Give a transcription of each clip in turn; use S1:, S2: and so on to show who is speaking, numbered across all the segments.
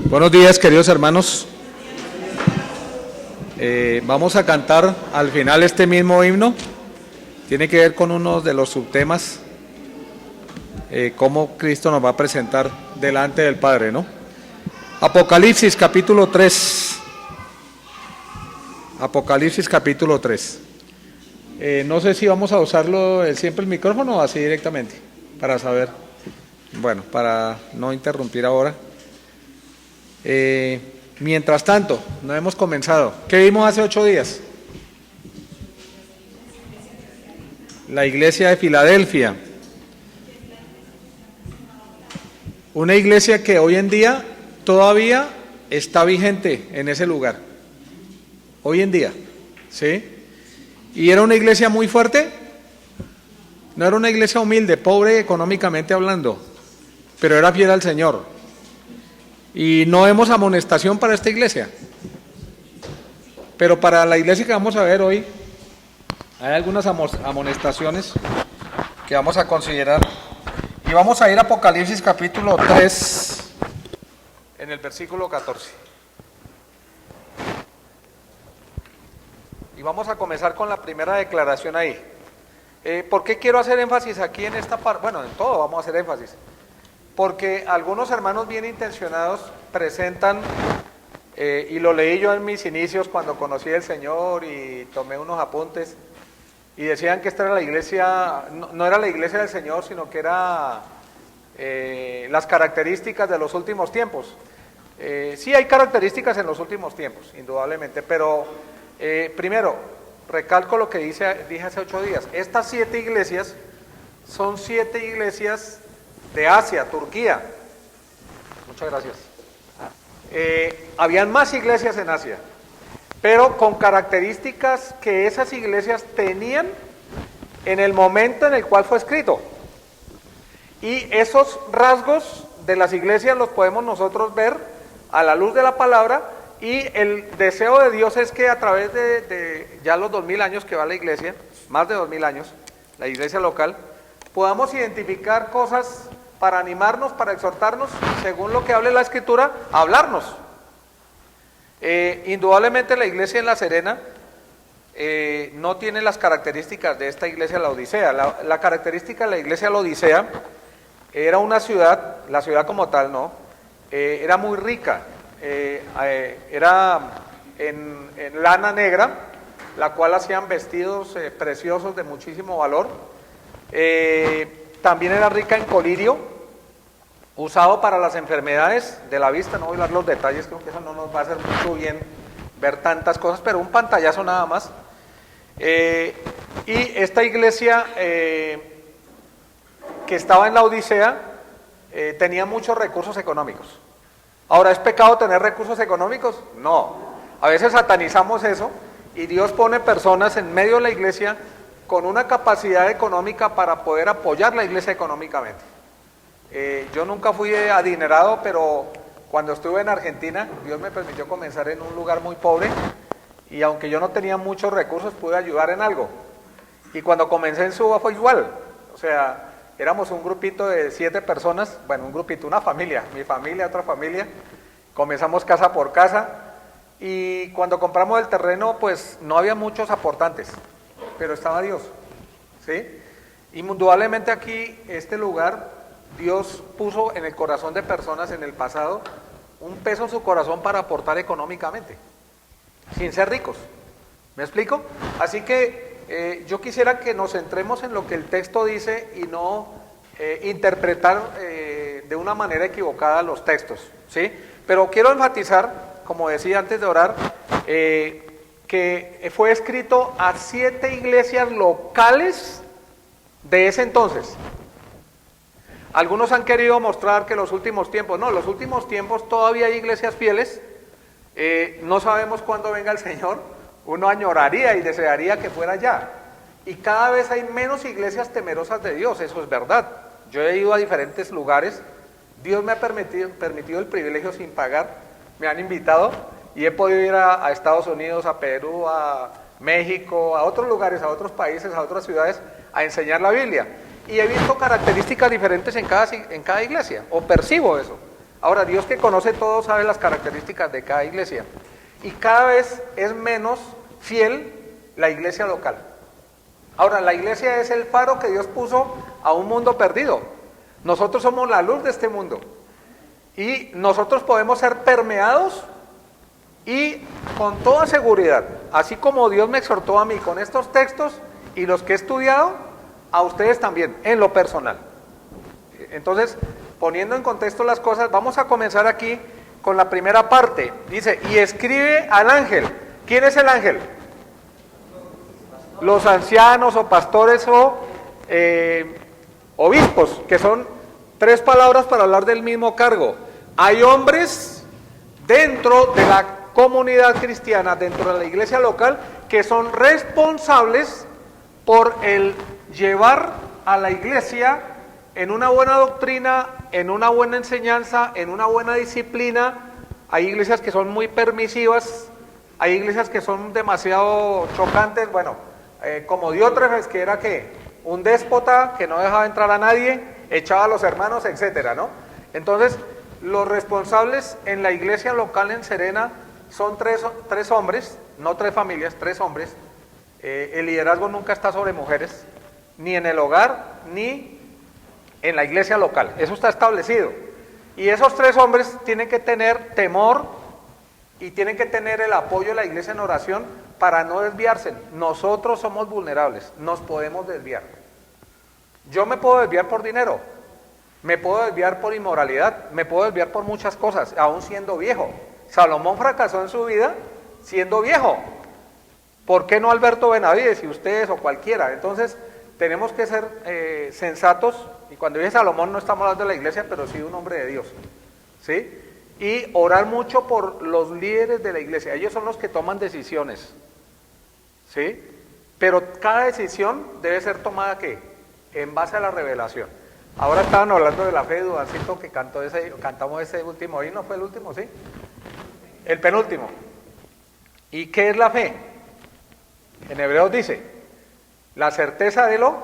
S1: Buenos días, queridos hermanos. Vamos a cantar al final este mismo himno. Tiene que ver con uno de los subtemas, cómo Cristo nos va a presentar delante del Padre, ¿no? Apocalipsis capítulo 3. Apocalipsis capítulo 3. No sé si vamos a usarlo siempre el micrófono o así directamente, para saber. Bueno, para no interrumpir ahora. Mientras tanto, no hemos comenzado. ¿Qué vimos hace 8 días? La iglesia de Filadelfia. Una iglesia que hoy en día todavía está vigente en ese lugar. Hoy en día, ¿sí? ¿Y era una iglesia muy fuerte? No era una iglesia humilde, pobre económicamente hablando, pero era fiel al Señor. Y no vemos amonestación para esta iglesia. Pero para la iglesia que vamos a ver hoy, hay algunas amonestaciones que vamos a considerar. Y vamos a ir a Apocalipsis capítulo 3, en el versículo 14. Y vamos a comenzar con la primera declaración ahí. ¿Por qué quiero hacer énfasis aquí en esta parte? Bueno, en todo vamos a hacer énfasis. Porque algunos hermanos bien intencionados presentan, y lo leí yo en mis inicios cuando conocí al Señor y tomé unos apuntes, y decían que esta era la iglesia, no era la iglesia del Señor, sino que era las características de los últimos tiempos. Sí hay características en los últimos tiempos, indudablemente, pero primero, recalco lo que dije hace 8 días. Estas 7 iglesias son 7 iglesias de Asia, Turquía. Muchas gracias. Habían más iglesias en Asia, pero con características que esas iglesias tenían en el momento en el cual fue escrito. Y esos rasgos de las iglesias los podemos nosotros ver a la luz de la palabra, y el deseo de Dios es que a través de ya los 2000 años que va la iglesia, más de 2000 años, la iglesia local, podamos identificar cosas para animarnos, para exhortarnos, según lo que hable la Escritura, a hablarnos. Indudablemente la iglesia en La Serena no tiene las características de esta iglesia La Odisea. La característica de la iglesia La Odisea era una ciudad, la ciudad como tal, ¿no? Era muy rica, era en lana negra, la cual hacían vestidos preciosos de muchísimo valor. También era rica en colirio, usado para las enfermedades de la vista. No voy a dar los detalles, creo que eso no nos va a hacer mucho bien ver tantas cosas, pero un pantallazo nada más. Y esta iglesia que estaba en la Odisea tenía muchos recursos económicos. Ahora, ¿es pecado tener recursos económicos? No. A veces satanizamos eso, y Dios pone personas en medio de la iglesia con una capacidad económica para poder apoyar la iglesia económicamente. Yo nunca fui adinerado, pero cuando estuve en Argentina, Dios me permitió comenzar en un lugar muy pobre, y aunque yo no tenía muchos recursos, pude ayudar en algo. Y cuando comencé en Suba fue igual. O sea, éramos un grupito de 7 personas, bueno, un grupito, una familia, mi familia, otra familia. Comenzamos casa por casa, y cuando compramos el terreno, pues no había muchos aportantes, pero estaba Dios, ¿sí? Indudablemente aquí, este lugar, Dios puso en el corazón de personas en el pasado un peso en su corazón para aportar económicamente, sin ser ricos. ¿Me explico? Así que yo quisiera que nos centremos en lo que el texto dice y no interpretar de una manera equivocada los textos, ¿sí? Pero quiero enfatizar, como decía antes de orar, que fue escrito a 7 iglesias locales de ese entonces. Algunos han querido mostrar que los últimos tiempos, no, los últimos tiempos todavía hay iglesias fieles. No sabemos cuándo venga el Señor. Uno añoraría y desearía que fuera ya. Y cada vez hay menos iglesias temerosas de Dios, eso es verdad. Yo he ido a diferentes lugares, Dios me ha permitido el privilegio sin pagar, me han invitado, y he podido ir a Estados Unidos, a Perú, a México, a otros lugares, a otros países, a otras ciudades, a enseñar la Biblia. Y he visto características diferentes en cada iglesia, o percibo eso. Ahora, Dios que conoce todo sabe las características de cada iglesia. Y cada vez es menos fiel la iglesia local. Ahora, la iglesia es el faro que Dios puso a un mundo perdido. Nosotros somos la luz de este mundo. Y nosotros podemos ser permeados y con toda seguridad, así como Dios me exhortó a mí con estos textos y los que he estudiado, a ustedes también, en lo personal. Entonces, poniendo en contexto las cosas, vamos a comenzar aquí con la primera parte. Dice, y escribe al ángel. ¿Quién es el ángel? Los ancianos o pastores o obispos, que son 3 palabras para hablar del mismo cargo. Hay hombres dentro de la comunidad cristiana, dentro de la iglesia local, que son responsables por el llevar a la iglesia en una buena doctrina, en una buena enseñanza, en una buena disciplina. Hay iglesias que son muy permisivas, hay iglesias que son demasiado chocantes, bueno, como Diótrefes, que era que un déspota que no dejaba entrar a nadie, echaba a los hermanos, etcétera, ¿no? Entonces, los responsables en la iglesia local en Serena son tres hombres, no 3 familias, 3 hombres. El liderazgo nunca está sobre mujeres, ni en el hogar, ni en la iglesia local. Eso está establecido. Y esos 3 hombres tienen que tener temor y tienen que tener el apoyo de la iglesia en oración para no desviarse. Nosotros somos vulnerables, nos podemos desviar. Yo me puedo desviar por dinero, me puedo desviar por inmoralidad, me puedo desviar por muchas cosas, aún siendo viejo. Salomón fracasó en su vida siendo viejo. ¿Por qué no Alberto Benavides y ustedes o cualquiera? Entonces, tenemos que ser sensatos, y cuando dice Salomón no estamos hablando de la iglesia, pero sí de un hombre de Dios, ¿sí? Y orar mucho por los líderes de la iglesia, ellos son los que toman decisiones, ¿sí? Pero cada decisión debe ser tomada, ¿qué? En base a la revelación. Ahora estaban hablando de la fe de Dudancito, que cantamos ese último himno, ¿fue el último, sí? El penúltimo. ¿Y qué es la fe? En Hebreos dice, la certeza de lo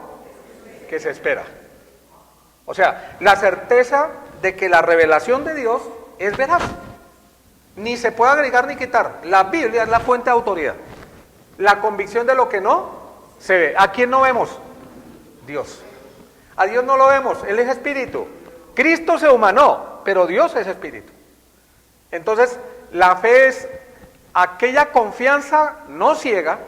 S1: que se espera. O sea, la certeza de que la revelación de Dios es veraz. Ni se puede agregar ni quitar. La Biblia es la fuente de autoridad. La convicción de lo que no se ve. ¿A quién no vemos? Dios. A Dios no lo vemos, Él es espíritu. Cristo se humanó, pero Dios es espíritu. Entonces, la fe es aquella confianza no ciega,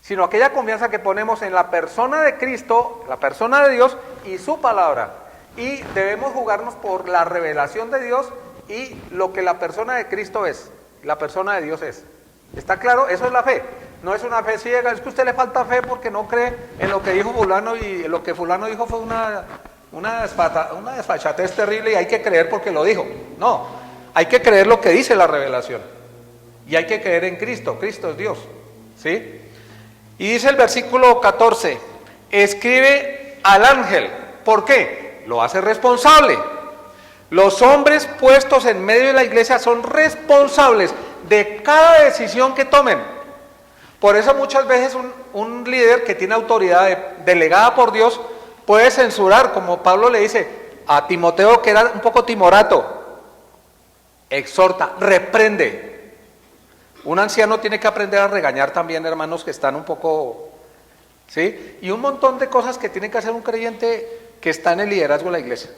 S1: sino aquella confianza que ponemos en la persona de Cristo, la persona de Dios y su palabra. Y debemos jugarnos por la revelación de Dios y lo que la persona de Cristo es, la persona de Dios es. ¿Está claro? Eso es la fe. No es una fe ciega, es que a usted le falta fe porque no cree en lo que dijo fulano, y lo que fulano dijo fue una desfachatez terrible y hay que creer porque lo dijo. No, hay que creer lo que dice la revelación. Y hay que creer en Cristo, Cristo es Dios, ¿sí? Y dice el versículo 14, escribe al ángel. ¿Por qué? Lo hace responsable. Los hombres puestos en medio de la iglesia son responsables de cada decisión que tomen. Por eso muchas veces un líder que tiene autoridad delegada por Dios puede censurar, como Pablo le dice a Timoteo, que era un poco timorato. Exhorta, reprende. Un anciano tiene que aprender a regañar también, hermanos, que están un poco, ¿sí? Y un montón de cosas que tiene que hacer un creyente que está en el liderazgo de la iglesia.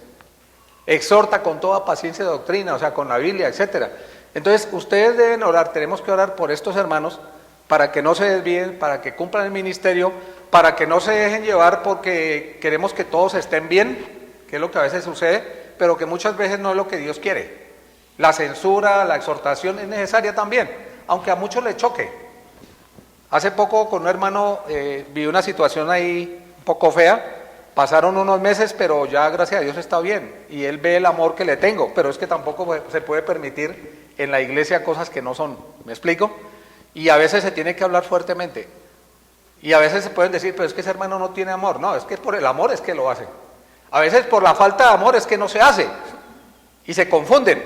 S1: Exhorta con toda paciencia y doctrina, o sea, con la Biblia, etcétera. Entonces, ustedes deben orar, tenemos que orar por estos hermanos para que no se desvíen, para que cumplan el ministerio, para que no se dejen llevar porque queremos que todos estén bien, que es lo que a veces sucede, pero que muchas veces no es lo que Dios quiere. La censura, la exhortación es necesaria también, aunque a muchos les choque. Hace poco con un hermano viví una situación ahí un poco fea, pasaron unos meses, pero ya gracias a Dios está bien, y él ve el amor que le tengo, pero es que tampoco se puede permitir en la iglesia cosas que no son, ¿me explico? Y a veces se tiene que hablar fuertemente, y a veces se pueden decir, pero es que ese hermano no tiene amor. No, es que por el amor es que lo hace. A veces por la falta de amor es que no se hace, y se confunden,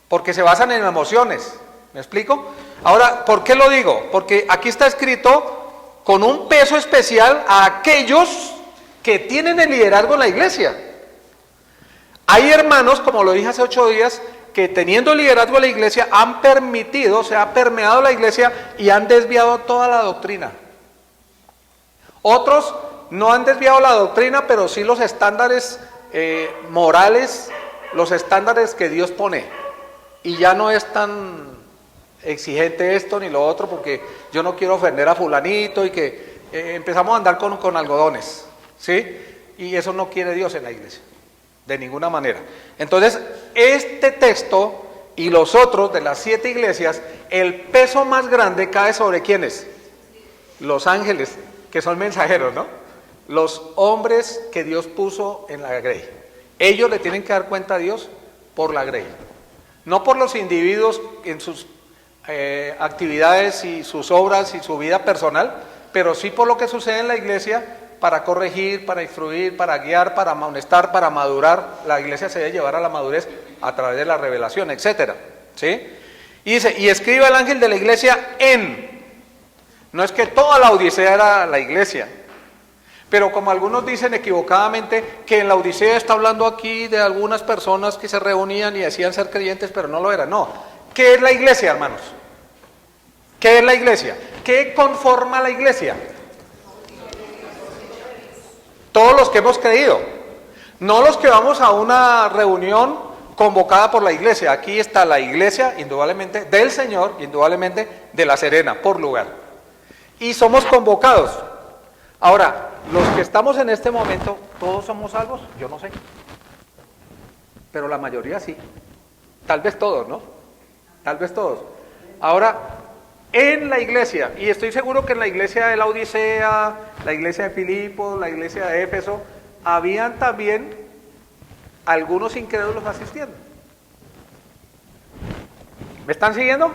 S1: porque se basan en emociones, ¿me explico? Ahora, ¿por qué lo digo? Porque aquí está escrito con un peso especial a aquellos que tienen el liderazgo en la iglesia. Hay hermanos, como lo dije hace 8 días, que teniendo liderazgo de la iglesia han permitido, se ha permeado la iglesia y han desviado toda la doctrina. Otros no han desviado la doctrina, pero sí los estándares morales, los estándares que Dios pone. Y ya no es tan exigente esto ni lo otro, porque yo no quiero ofender a fulanito y que empezamos a andar con algodones, ¿sí? Y eso no quiere Dios en la iglesia, de ninguna manera. Entonces, este texto y los otros de las 7 iglesias, el peso más grande cae sobre ¿quiénes? Los ángeles, que son mensajeros, ¿no? Los hombres que Dios puso en la grey. Ellos le tienen que dar cuenta a Dios por la grey, no por los individuos en sus actividades y sus obras y su vida personal, pero sí por lo que sucede en la iglesia, para corregir, para instruir, para guiar, para amonestar, para madurar. La iglesia se debe llevar a la madurez a través de la revelación, etcétera, ¿sí? Y dice, y escribe al ángel de la iglesia no es que toda la Odisea era la iglesia, pero como algunos dicen equivocadamente que en la Odisea está hablando aquí de algunas personas que se reunían y decían ser creyentes, pero no lo eran. No. ¿Qué es la iglesia, hermanos? ¿Qué es la iglesia? ¿Qué conforma la iglesia? Todos los que hemos creído, no los que vamos a una reunión convocada por la iglesia. Aquí está la iglesia, indudablemente, del Señor, indudablemente, de La Serena, por lugar. Y somos convocados. Ahora, los que estamos en este momento, ¿todos somos salvos? Yo no sé. Pero la mayoría sí. Tal vez todos, ¿no? Tal vez todos. Ahora, en la iglesia, y estoy seguro que en la iglesia de la Odisea, la iglesia de Filipos, la iglesia de Éfeso, habían también algunos incrédulos asistiendo. ¿Me están siguiendo?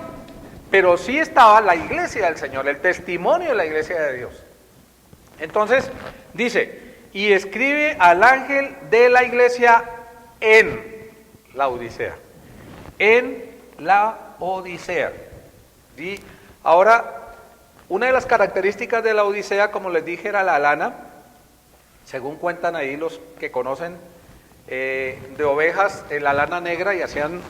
S1: Pero sí estaba la iglesia del Señor, el testimonio de la iglesia de Dios. Entonces, dice, y escribe al ángel de la iglesia en la Odisea. En la Odisea. Y ahora, una de las características de la Odisea, como les dije, era la lana. Según cuentan ahí los que conocen de ovejas, la lana negra, y hacían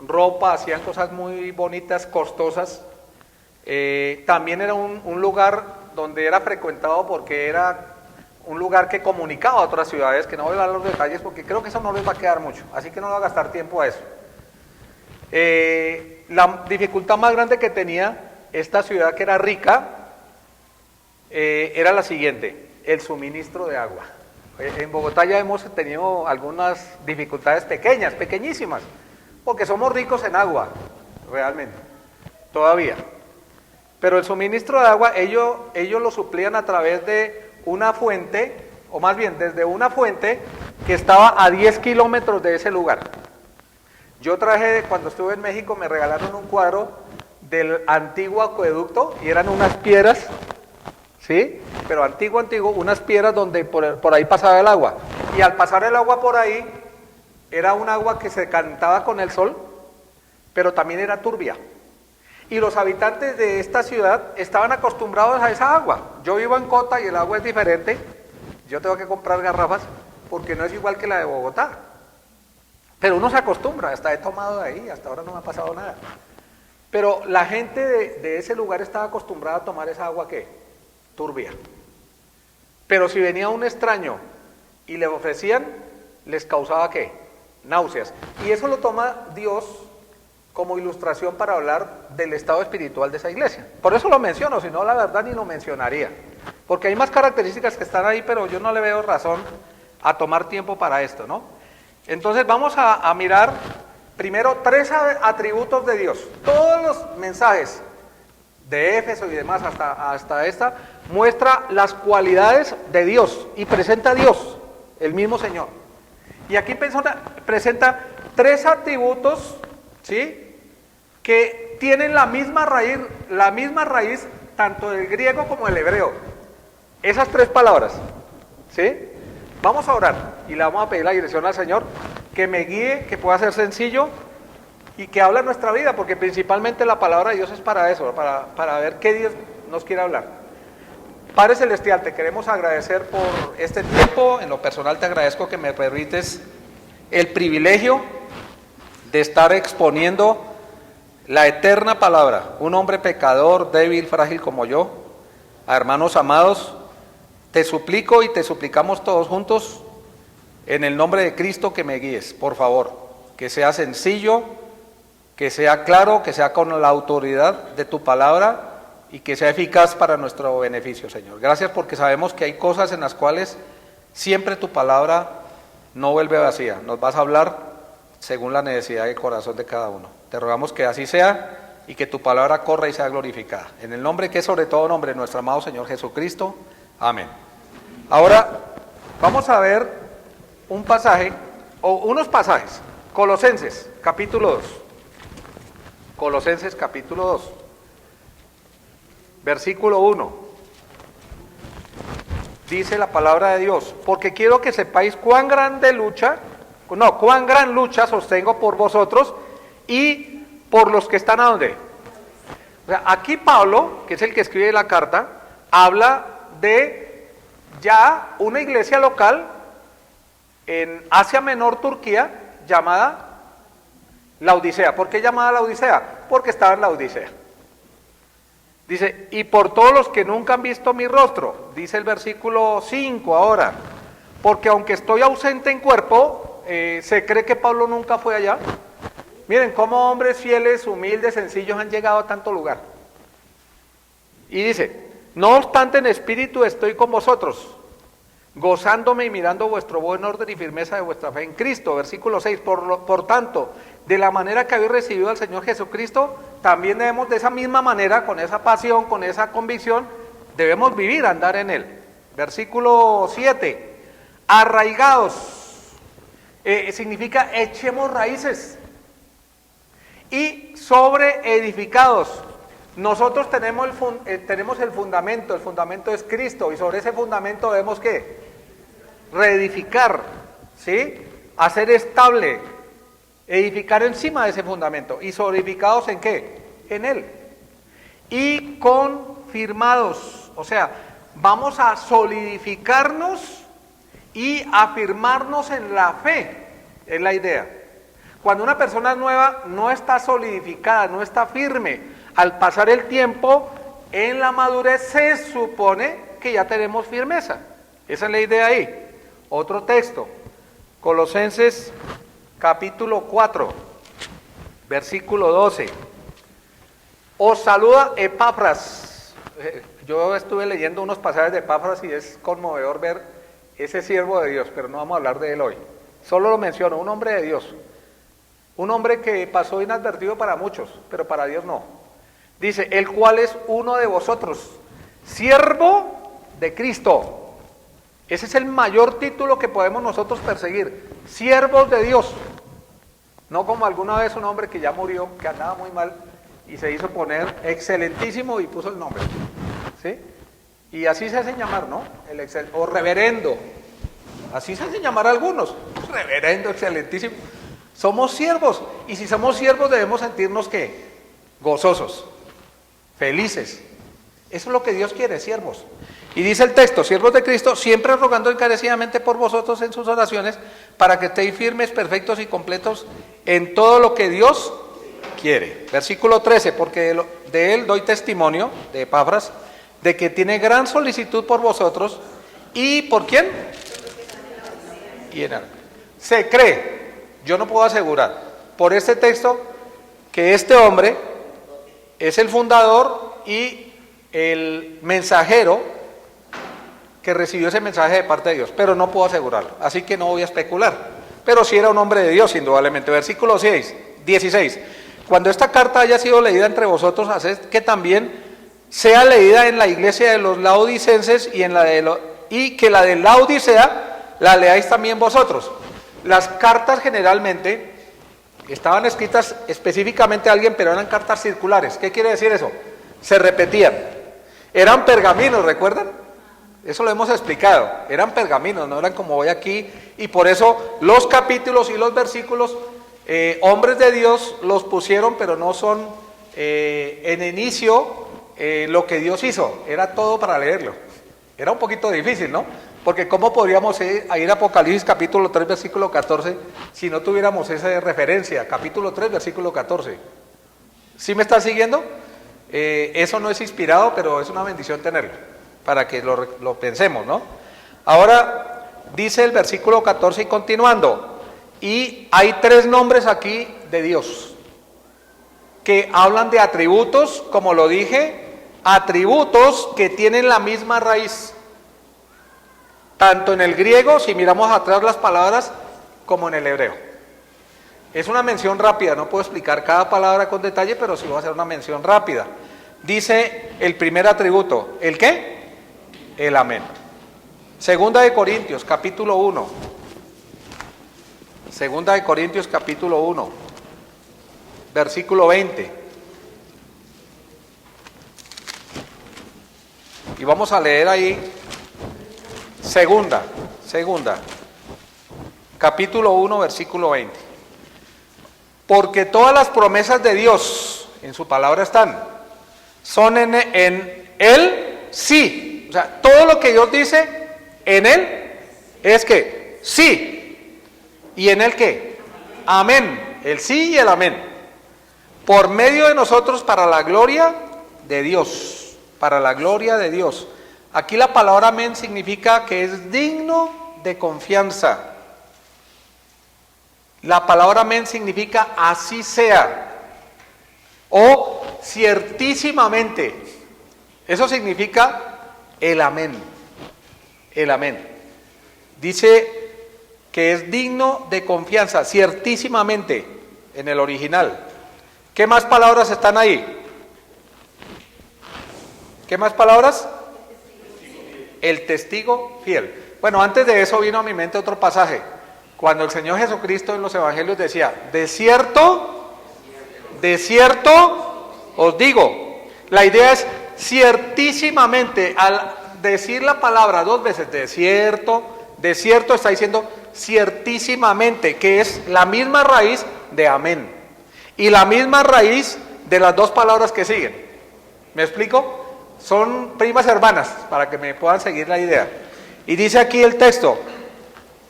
S1: ropa, hacían cosas muy bonitas, costosas. También era un lugar donde era frecuentado porque era un lugar que comunicaba a otras ciudades, que no voy a dar los detalles porque creo que eso no les va a quedar mucho, así que no voy a gastar tiempo a eso. La dificultad más grande que tenía esta ciudad, que era rica, era la siguiente: el suministro de agua. En Bogotá ya hemos tenido algunas dificultades pequeñas, pequeñísimas, porque somos ricos en agua, realmente, todavía. Pero el suministro de agua, ellos lo suplían a través de una fuente, o más bien desde una fuente que estaba a 10 kilómetros de ese lugar. Yo traje, cuando estuve en México, me regalaron un cuadro del antiguo acueducto, y eran unas piedras, ¿sí? Pero antiguo, unas piedras donde por ahí pasaba el agua. Y al pasar el agua por ahí, era un agua que se calentaba con el sol, pero también era turbia. Y los habitantes de esta ciudad estaban acostumbrados a esa agua. Yo vivo en Cota y el agua es diferente. Yo tengo que comprar garrafas porque no es igual que la de Bogotá. Pero uno se acostumbra, hasta he tomado de ahí, hasta ahora no me ha pasado nada. Pero la gente de ese lugar estaba acostumbrada a tomar esa agua, ¿qué? Turbia. Pero si venía un extraño y le ofrecían, les causaba, ¿qué? Náuseas. Y eso lo toma Dios como ilustración para hablar del estado espiritual de esa iglesia. Por eso lo menciono, si no la verdad ni lo mencionaría. Porque hay más características que están ahí, pero yo no le veo razón a tomar tiempo para esto, ¿no? Entonces vamos a mirar primero 3 atributos de Dios. Todos los mensajes de Éfeso y demás hasta esta muestra las cualidades de Dios y presenta a Dios, el mismo Señor. Y aquí presenta 3 atributos, ¿sí?, que tienen la misma raíz tanto del griego como del hebreo. Esas 3 palabras, ¿sí? Vamos a orar y le vamos a pedir la dirección al Señor, que me guíe, que pueda ser sencillo y que hable en nuestra vida, porque principalmente la palabra de Dios es para eso, para ver qué Dios nos quiere hablar. Padre Celestial, te queremos agradecer por este tiempo. En lo personal te agradezco que me permites el privilegio de estar exponiendo la eterna palabra, un hombre pecador, débil, frágil como yo. A hermanos amados, te suplico y te suplicamos todos juntos, en el nombre de Cristo, que me guíes, por favor, que sea sencillo, que sea claro, que sea con la autoridad de tu palabra y que sea eficaz para nuestro beneficio, Señor. Gracias, porque sabemos que hay cosas en las cuales siempre tu palabra no vuelve vacía. Nos vas a hablar según la necesidad del corazón de cada uno. Te rogamos que así sea y que tu palabra corra y sea glorificada. En el nombre que es sobre todo nombre, nuestro amado Señor Jesucristo. Amén. Ahora vamos a ver un pasaje, o unos pasajes. Colosenses, capítulo 2. Colosenses, capítulo 2. Versículo 1. Dice la palabra de Dios: porque quiero que sepáis cuán gran lucha sostengo por vosotros y por los que están ¿a dónde? O sea, aquí Pablo, que es el que escribe la carta, habla de ya una iglesia local en Asia Menor, Turquía, llamada Laodicea. ¿Por qué llamada Laodicea? Porque estaba en Laodicea. Dice, y por todos los que nunca han visto mi rostro, dice el versículo 5 ahora, porque aunque estoy ausente en cuerpo, se cree que Pablo nunca fue allá. Miren cómo hombres fieles, humildes, sencillos han llegado a tanto lugar. Y dice, no obstante en espíritu estoy con vosotros, gozándome y mirando vuestro buen orden y firmeza de vuestra fe en Cristo. Versículo 6, por tanto, de la manera que habéis recibido al Señor Jesucristo, también debemos de esa misma manera, con esa pasión, con esa convicción, debemos vivir, andar en Él. Versículo 7, arraigados, significa echemos raíces, y sobreedificados. Nosotros tenemos el fundamento es Cristo, y sobre ese fundamento debemos ¿qué? Reedificar, ¿sí? Hacer estable, edificar encima de ese fundamento. ¿Y sobreedificados en qué? En Él. Y confirmados, o sea, vamos a solidificarnos y afirmarnos en la fe, es la idea. Cuando una persona nueva no está solidificada, no está firme, al pasar el tiempo, en la madurez se supone que ya tenemos firmeza. Esa es la idea ahí. Otro texto, Colosenses capítulo 4, versículo 12. Os saluda Epafras. Yo estuve leyendo unos pasajes de Epafras y es conmovedor ver ese siervo de Dios, pero no vamos a hablar de él hoy. Solo lo menciono, un hombre de Dios. Un hombre que pasó inadvertido para muchos, pero para Dios no. Dice, el cual es uno de vosotros, siervo de Cristo. Ese es el mayor título que podemos nosotros perseguir, siervos de Dios. No como alguna vez un hombre que ya murió, que andaba muy mal, y se hizo poner excelentísimo y puso el nombre, ¿sí? Y así se hacen llamar, ¿no? O reverendo. Así se hacen llamar algunos, reverendo, excelentísimo. Somos siervos, y si somos siervos debemos sentirnos ¿qué? Gozosos, felices. Eso es lo que Dios quiere, siervos. Y dice el texto, siervos de Cristo, siempre rogando encarecidamente por vosotros en sus oraciones, para que estéis firmes, perfectos y completos en todo lo que Dios quiere. Versículo 13, porque de él doy testimonio, de Epafras, de que tiene gran solicitud por vosotros. ¿Y por quién? Y en algo. Se cree, yo no puedo asegurar, por este texto, que este hombre es el fundador y el mensajero que recibió ese mensaje de parte de Dios, pero no puedo asegurarlo, así que no voy a especular, pero sí era un hombre de Dios, indudablemente. Versículo 16, cuando esta carta haya sido leída entre vosotros, haced que también sea leída en la iglesia de los laodicenses y que la de Laodicea la leáis también vosotros. Las cartas generalmente estaban escritas específicamente a alguien, pero eran cartas circulares. ¿Qué quiere decir eso? Se repetían. Eran pergaminos, ¿recuerdan? Eso lo hemos explicado. Eran pergaminos, no eran como hoy aquí. Y por eso los capítulos y los versículos, hombres de Dios los pusieron, pero no son en inicio lo que Dios hizo. Era todo para leerlo. Era un poquito difícil, ¿no? Porque ¿cómo podríamos ir a Apocalipsis capítulo 3, versículo 14, si no tuviéramos esa referencia? Capítulo 3, versículo 14. ¿Sí me están siguiendo? Eso no es inspirado, pero es una bendición tenerlo, para que lo pensemos, ¿no? Ahora, dice el versículo 14 y continuando, y hay 3 nombres aquí de Dios, que hablan de atributos, como lo dije, atributos que tienen la misma raíz, tanto en el griego, si miramos atrás las palabras, como en el hebreo. Es una mención rápida, no puedo explicar cada palabra con detalle, pero sí voy a hacer una mención rápida. Dice el primer atributo, ¿el qué? El amén. Segunda de Corintios, capítulo 1. Segunda de Corintios, capítulo 1, versículo 20. Y vamos a leer ahí, segunda, capítulo 1, versículo 20. Porque todas las promesas de Dios, en su palabra están, son en Él, sí. O sea, todo lo que Dios dice, en Él, es que, sí. ¿Y en Él qué? Amén. El sí y el amén. Por medio de nosotros para la gloria de Dios. Para la gloria de Dios. Aquí la palabra amén significa que es digno de confianza. La palabra amén significa así sea o ciertísimamente. Eso significa el amén. El amén. Dice que es digno de confianza, ciertísimamente, en el original. ¿Qué más palabras están ahí? ¿Qué más palabras? El testigo fiel. Bueno, antes de eso vino a mi mente otro pasaje. Cuando el Señor Jesucristo en los evangelios decía, de cierto os digo. La idea es ciertísimamente. Al decir la palabra 2 veces, de cierto está diciendo ciertísimamente, que es la misma raíz de amén. Y la misma raíz de las 2 palabras que siguen. ¿Me explico? Son primas hermanas, para que me puedan seguir la idea. Y dice aquí el texto,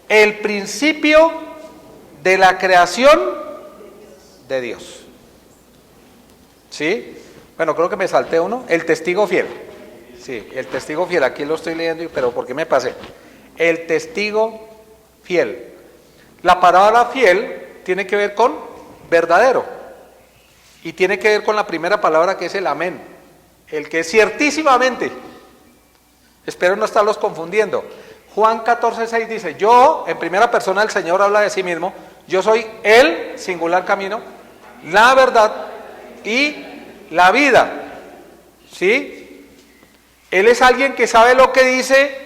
S1: el principio de la creación de Dios. ¿Sí? Bueno, creo que me salté uno. El testigo fiel. Sí, el testigo fiel. Aquí lo estoy leyendo, pero ¿por qué me pasé? El testigo fiel. La palabra fiel tiene que ver con verdadero. Y tiene que ver con la primera palabra que es el amén. El que ciertísimamente, espero no estarlos confundiendo. Juan 14:6 dice, yo, en primera persona el Señor habla de sí mismo, yo soy el singular camino, la verdad y la vida. ¿Sí? Él es alguien que sabe lo que dice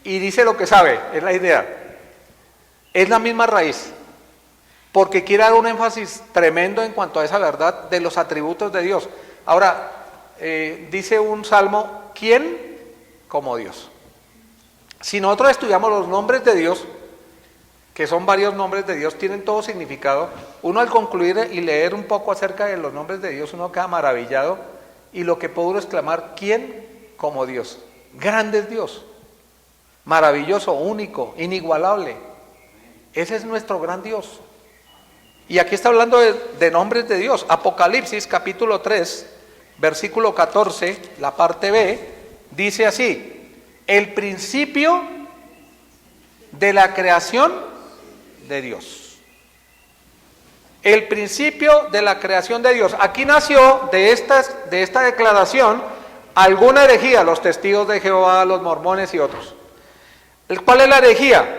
S1: y dice lo que sabe, es la idea. Es la misma raíz, porque quiere dar un énfasis tremendo en cuanto a esa verdad de los atributos de Dios. Ahora, dice un salmo, ¿quién como Dios? Si nosotros estudiamos los nombres de Dios, que son varios nombres de Dios, tienen todo significado, uno al concluir y leer un poco acerca de los nombres de Dios, uno queda maravillado, y lo que puede uno exclamar, ¿quién como Dios? Grande es Dios, maravilloso, único, inigualable. Ese es nuestro gran Dios. Y aquí está hablando de nombres de Dios. Apocalipsis capítulo 3, versículo 14, la parte B, dice así, el principio de la creación de Dios. El principio de la creación de Dios. Aquí nació de esta declaración alguna herejía, los testigos de Jehová, los mormones y otros. ¿Cuál es la herejía?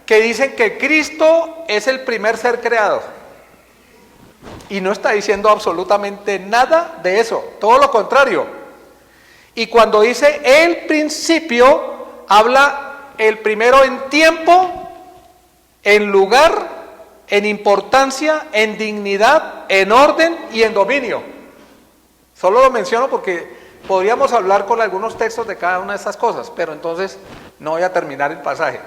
S1: Que dicen que Cristo es el primer ser creado. Y no está diciendo absolutamente nada de eso, todo lo contrario. Y cuando dice el principio, habla el primero en tiempo, en lugar, en importancia, en dignidad, en orden y en dominio. Solo lo menciono porque podríamos hablar con algunos textos de cada una de estas cosas, pero entonces no voy a terminar el pasaje.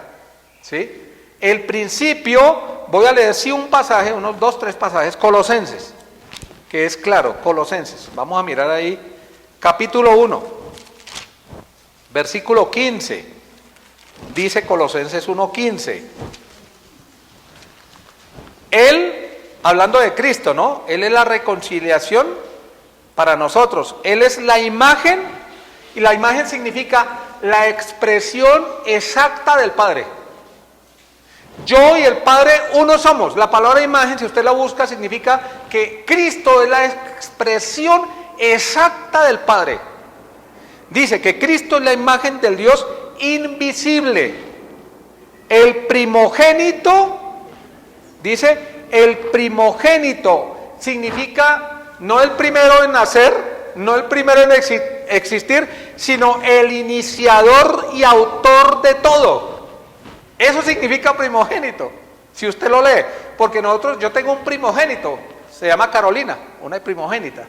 S1: ¿Sí? El principio, voy a leer sí un pasaje, unos 2, 3 pasajes, Colosenses, que es claro, Colosenses. Vamos a mirar ahí, capítulo 1. Versículo 15. Dice Colosenses 1:15. Él, hablando de Cristo, ¿no? Él es la reconciliación para nosotros. Él es la imagen, y la imagen significa la expresión exacta del Padre. Yo y el Padre uno somos. La palabra imagen, si usted la busca, significa que Cristo es la expresión exacta del Padre. Dice que Cristo es la imagen del Dios invisible, el primogénito. Dice, el primogénito significa no el primero en nacer, no el primero en existir, sino el iniciador y autor de todo. Eso significa primogénito, si usted lo lee, porque yo tengo un primogénito, se llama Carolina, una primogénita.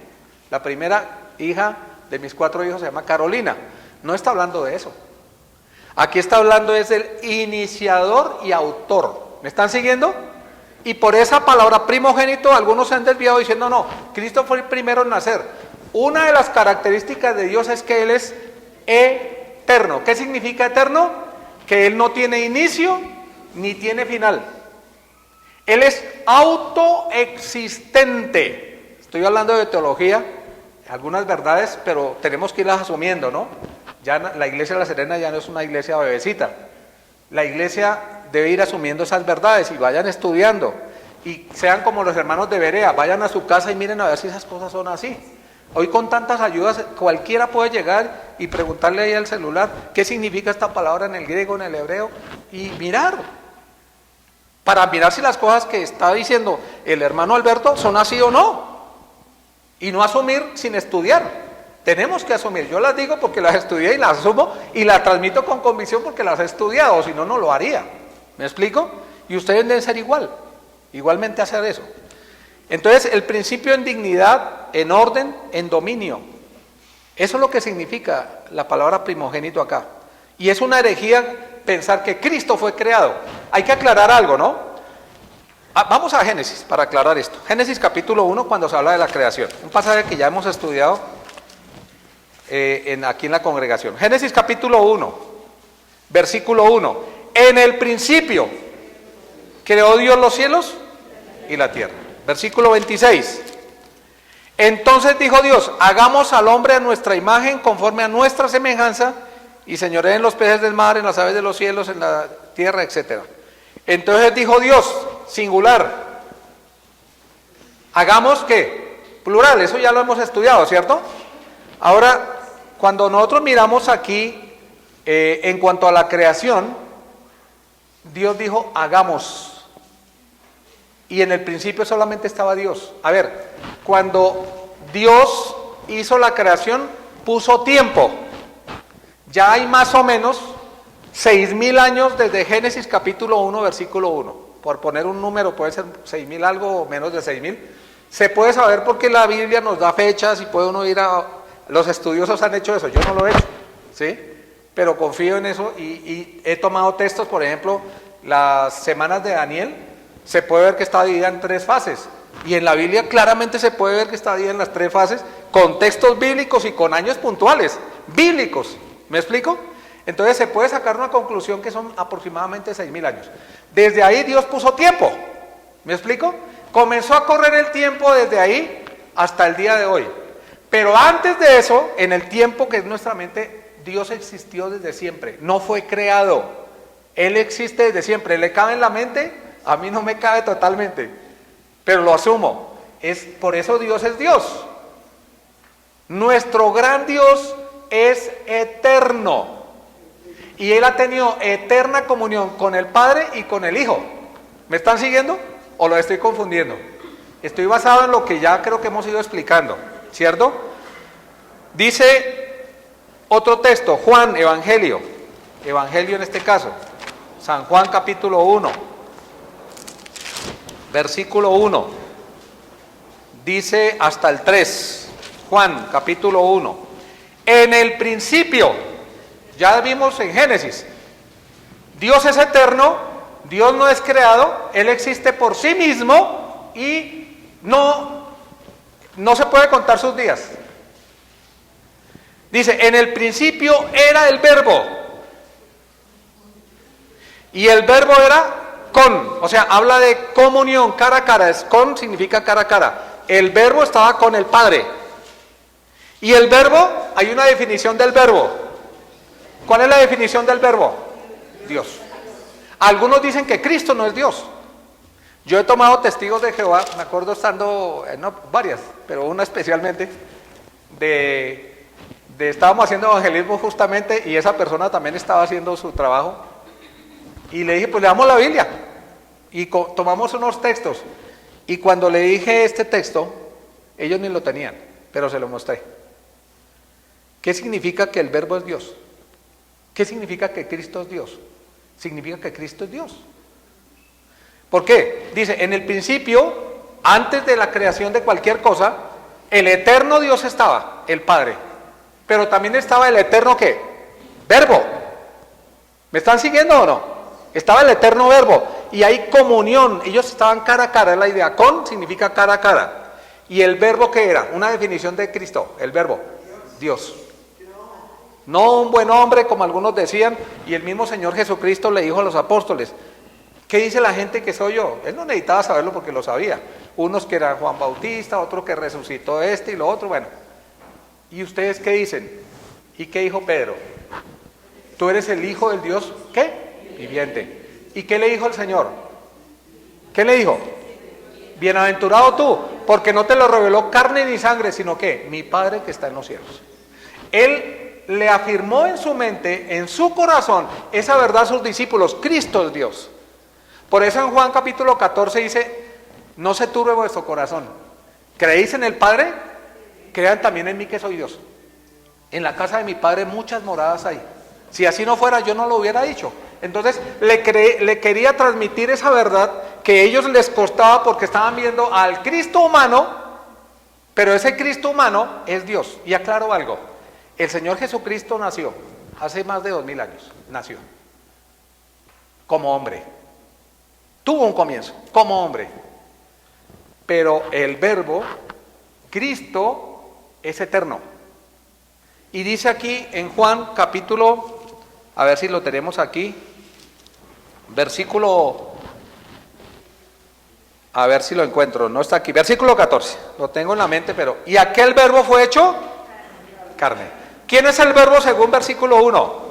S1: La primera hija de mis 4 hijos se llama Carolina. No está hablando de eso. Aquí está hablando es del iniciador y autor. ¿Me están siguiendo? Y por esa palabra primogénito, algunos se han desviado diciendo, no, Cristo fue el primero en nacer. Una de las características de Dios es que Él es eterno. ¿Qué significa eterno? Que Él no tiene inicio ni tiene final. Él es autoexistente. Estoy hablando de teología, algunas verdades, pero tenemos que irlas asumiendo, ¿no? Ya la iglesia de La Serena ya no es una iglesia bebecita. La iglesia debe ir asumiendo esas verdades y vayan estudiando. Y sean como los hermanos de Berea, vayan a su casa y miren a ver si esas cosas son así. Hoy con tantas ayudas, cualquiera puede llegar y preguntarle ahí al celular qué significa esta palabra en el griego, en el hebreo, y mirar. Para mirar si las cosas que está diciendo el hermano Alberto son así o no. Y no asumir sin estudiar. Tenemos que asumir. Yo las digo porque las estudié y las asumo y las transmito con convicción porque las he estudiado, si no, no lo haría. ¿Me explico? Y ustedes deben ser igualmente hacer eso. Entonces, el principio en dignidad, en orden, en dominio. Eso es lo que significa la palabra primogénito acá. Y es una herejía pensar que Cristo fue creado. Hay que aclarar algo, ¿no? Vamos a Génesis para aclarar esto. Génesis capítulo 1, cuando se habla de la creación. Un pasaje que ya hemos estudiado aquí en la congregación. Génesis capítulo 1, versículo 1. En el principio creó Dios los cielos y la tierra. Versículo 26. Entonces dijo Dios, hagamos al hombre a nuestra imagen, conforme a nuestra semejanza, y señoreen en los peces del mar, en las aves de los cielos, en la tierra, etc. Entonces dijo Dios, singular, hagamos ¿qué? Plural, eso ya lo hemos estudiado, ¿cierto? Ahora, cuando nosotros miramos aquí, en cuanto a la creación, Dios dijo, hagamos. Y en el principio solamente estaba Dios. A ver, cuando Dios hizo la creación, puso tiempo. Ya hay más o menos 6.000 años desde Génesis capítulo 1, versículo 1. Por poner un número, puede ser 6.000 algo o menos de 6.000. Se puede saber porque la Biblia nos da fechas y puede uno ir a... Los estudiosos han hecho eso, yo no lo he hecho, ¿sí? Pero confío en eso y he tomado textos, por ejemplo, las semanas de Daniel, se puede ver que está dividida en 3 fases. Y en la Biblia claramente se puede ver que está dividida en las 3 fases, con textos bíblicos y con años puntuales, bíblicos. ¿Me explico? Entonces se puede sacar una conclusión que son aproximadamente 6.000 años. Desde ahí Dios puso tiempo. ¿Me explico? Comenzó a correr el tiempo desde ahí hasta el día de hoy. Pero antes de eso, en el tiempo que es nuestra mente, Dios existió desde siempre. No fue creado. Él existe desde siempre. ¿Le cabe en la mente? A mí no me cabe totalmente, pero lo asumo. Por eso Dios es Dios. Nuestro gran Dios es eterno. Y Él ha tenido eterna comunión con el Padre y con el Hijo. ¿Me están siguiendo? ¿O lo estoy confundiendo? Estoy basado en lo que ya creo que hemos ido explicando, ¿cierto? Dice otro texto, Juan, Evangelio en este caso, San Juan capítulo 1. Versículo 1, dice hasta el 3, Juan capítulo 1, en el principio, ya vimos en Génesis, Dios es eterno, Dios no es creado, Él existe por sí mismo y no se puede contar sus días. Dice, en el principio era el verbo. Y el verbo era con, o sea, habla de comunión, cara a cara, es con significa cara a cara. El verbo estaba con el Padre. Y el verbo, hay una definición del verbo. ¿Cuál es la definición del verbo? Dios. Algunos dicen que Cristo no es Dios. Yo he tomado testigos de Jehová, me acuerdo estando, no, varias, pero una especialmente, estábamos haciendo evangelismo justamente y esa persona también estaba haciendo su trabajo. Y le dije, pues leamos la Biblia. Y tomamos unos textos. Y cuando le dije este texto, ellos ni lo tenían, pero se lo mostré. ¿Qué significa que el verbo es Dios? ¿Qué significa que Cristo es Dios? Significa que Cristo es Dios. ¿Por qué? Dice, en el principio, antes de la creación de cualquier cosa, el eterno Dios estaba, el Padre. Pero también estaba el eterno, ¿qué? Verbo. ¿Me están siguiendo o no? Estaba el eterno verbo y hay comunión, ellos estaban cara a cara, es la idea, con significa cara a cara. ¿Y el verbo qué era? Una definición de Cristo, el verbo, Dios. No un buen hombre como algunos decían, y el mismo Señor Jesucristo le dijo a los apóstoles, ¿qué dice la gente que soy yo? Él no necesitaba saberlo porque lo sabía. Unos que era Juan Bautista, otro que resucitó y lo otro, bueno. ¿Y ustedes qué dicen? ¿Y qué dijo Pedro? Tú eres el Hijo del Dios, ¿qué? Viviente. ¿Y qué le dijo el Señor? ¿Qué le dijo? Bienaventurado tú, porque no te lo reveló carne ni sangre, sino que mi Padre que está en los cielos. Él le afirmó en su mente, en su corazón, esa verdad a sus discípulos, Cristo es Dios. Por eso en Juan capítulo 14 dice, no se turbe vuestro corazón. ¿Creéis en el Padre? Crean también en mí que soy Dios. En la casa de mi Padre muchas moradas hay. Si así no fuera, yo no lo hubiera dicho. Entonces le quería transmitir esa verdad que a ellos les costaba porque estaban viendo al Cristo humano, pero ese Cristo humano es Dios. Y aclaro algo, el Señor Jesucristo nació hace más de 2000 años, nació como hombre, tuvo un comienzo como hombre, pero el verbo, Cristo, es eterno. Y dice aquí en Juan capítulo, a ver si lo tenemos aquí, versículo, a ver si lo encuentro, no está aquí, versículo 14, lo tengo en la mente, pero, ¿y aquel verbo fue hecho? Carne. ¿Quién es el verbo según versículo 1?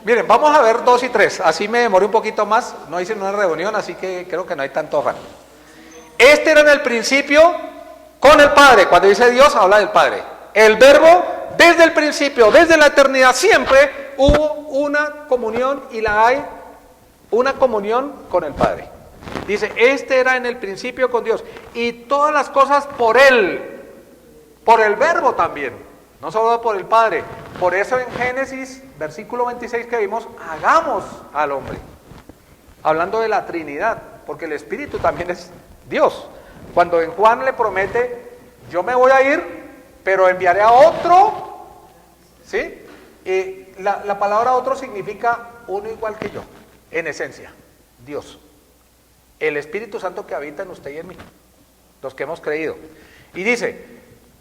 S1: Miren, vamos a ver 2 y 3, así me demoré un poquito más, no hice una reunión, así que creo que no hay tanto afán. Este era en el principio con el Padre, cuando dice Dios habla del Padre. El verbo, desde el principio, desde la eternidad, siempre hubo una comunión y la hay, una comunión con el Padre. Dice, este era en el principio con Dios y todas las cosas por Él, por el verbo también, no solo por el Padre. Por eso en Génesis, versículo 26 que vimos, hagamos al hombre, hablando de la Trinidad, porque el Espíritu también es Dios. Cuando en Juan le promete, yo me voy a ir, pero enviaré a otro, ¿sí? La palabra otro significa uno igual que yo, en esencia, Dios. El Espíritu Santo que habita en usted y en mí, los que hemos creído. Y dice,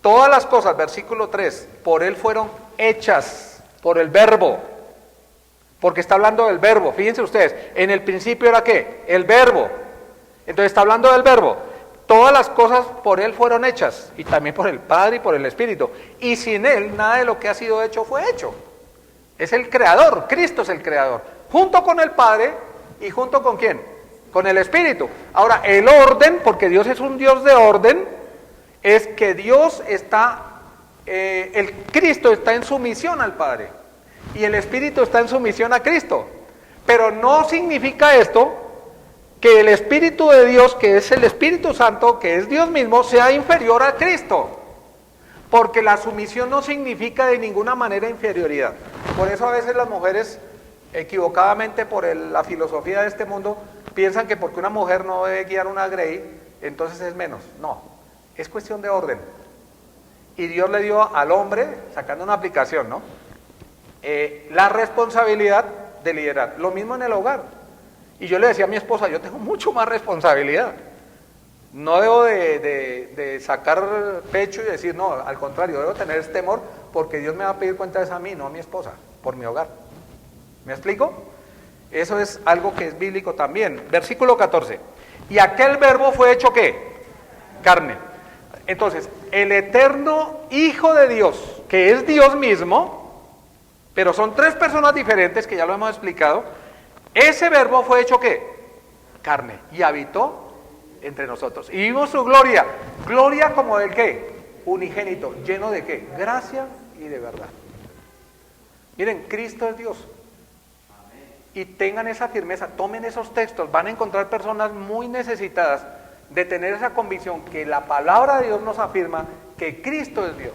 S1: todas las cosas, versículo 3, por Él fueron hechas, por el verbo, porque está hablando del verbo. Fíjense ustedes, en el principio era ¿qué? El verbo. Entonces está hablando del verbo. Todas las cosas por Él fueron hechas, y también por el Padre y por el Espíritu. Y sin Él, nada de lo que ha sido hecho fue hecho. Es el Creador, Cristo es el Creador. Junto con el Padre, y junto con ¿quién? Con el Espíritu. Ahora, el orden, porque Dios es un Dios de orden, es que Dios está, el Cristo está en sumisión al Padre, y el Espíritu está en sumisión a Cristo. Pero no significa esto que el Espíritu de Dios, que es el Espíritu Santo, que es Dios mismo, sea inferior a Cristo. Porque la sumisión no significa de ninguna manera inferioridad. Por eso a veces las mujeres, equivocadamente por la filosofía de este mundo, piensan que porque una mujer no debe guiar una Grey, entonces es menos. No, es cuestión de orden. Y Dios le dio al hombre, sacando una aplicación, ¿no? La responsabilidad de liderar. Lo mismo en el hogar. Y yo le decía a mi esposa, yo tengo mucho más responsabilidad. No debo de sacar pecho y decir, no, al contrario, debo tener este temor porque Dios me va a pedir cuentas a mí, no a mi esposa, por mi hogar. ¿Me explico? Eso es algo que es bíblico también. Versículo 14. Y aquel verbo fue hecho ¿qué? Carne. Entonces, el eterno Hijo de Dios, que es Dios mismo, pero son tres personas diferentes, que ya lo hemos explicado, ese verbo fue hecho ¿qué? Carne. Y habitó entre nosotros. Y vimos su gloria. Gloria como del ¿qué? Unigénito. ¿Lleno de qué? Gracia y de verdad. Miren, Cristo es Dios. Y tengan esa firmeza, tomen esos textos, van a encontrar personas muy necesitadas de tener esa convicción que la palabra de Dios nos afirma que Cristo es Dios,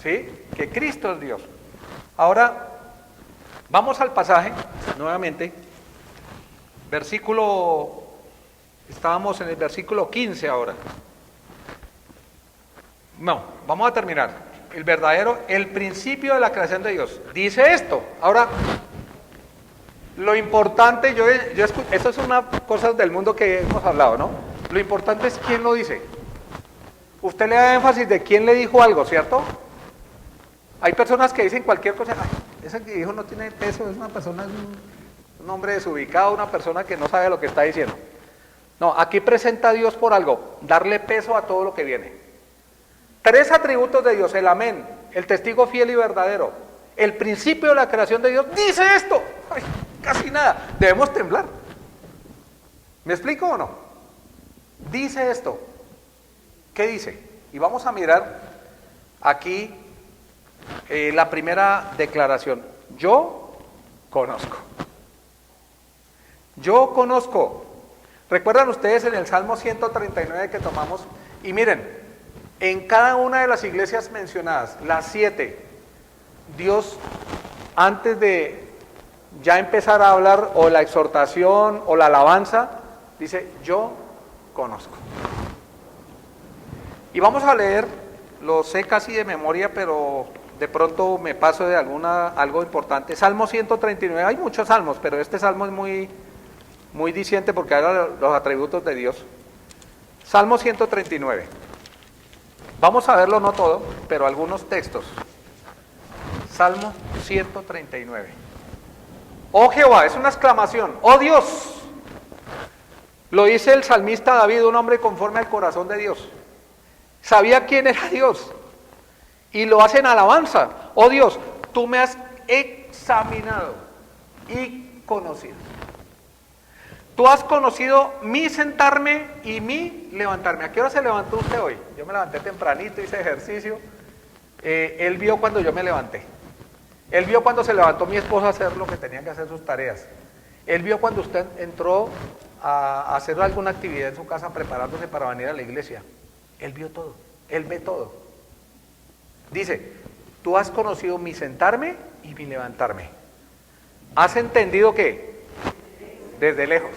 S1: ¿sí? Que Cristo es Dios. Ahora, vamos al pasaje, nuevamente, estábamos en el versículo 15 ahora. No, vamos a terminar. El principio de la creación de Dios, dice esto. Ahora, lo importante, esto es una cosa del mundo que hemos hablado, ¿no? Lo importante es quién lo dice. Usted le da énfasis de quién le dijo algo, ¿cierto? Hay personas que dicen cualquier cosa. Ay, ese que dijo no tiene peso, es una persona, un hombre desubicado, una persona que no sabe lo que está diciendo. No, aquí presenta a Dios por algo, darle peso a todo lo que viene. Tres atributos de Dios: el amén, el testigo fiel y verdadero, el principio de la creación de Dios. Dice esto. Ay, casi nada, debemos temblar. ¿Me explico o no? Dice esto. ¿Qué dice? Y vamos a mirar aquí la primera declaración. Yo conozco. Yo conozco. ¿Recuerdan ustedes en el Salmo 139 que tomamos? Y miren, en cada una de las iglesias mencionadas, las 7, Dios, antes de ya empezar a hablar o la exhortación o la alabanza, dice, yo conozco. Y vamos a leer, lo sé casi de memoria, pero de pronto me paso de algo importante. Salmo 139, hay muchos salmos, pero este salmo es muy diciente porque habla de los atributos de Dios. Salmo 139. Vamos a verlo, no todo, pero algunos textos. Salmo 139. Oh Jehová, es una exclamación. Oh Dios. Lo dice el salmista David, un hombre conforme al corazón de Dios. Sabía quién era Dios. Y lo hace en alabanza. Oh Dios, tú me has examinado y conocido. Tú has conocido mi sentarme y mi levantarme. ¿A qué hora se levantó usted hoy? Yo me levanté tempranito, hice ejercicio. Él vio cuando yo me levanté. Él vio cuando se levantó mi esposa a hacer lo que tenía que hacer, sus tareas. Él vio cuando usted entró a hacer alguna actividad en su casa preparándose para venir a la iglesia. Él vio todo, Él ve todo. Dice, tú has conocido mi sentarme y mi levantarme. ¿Has entendido qué? Desde lejos.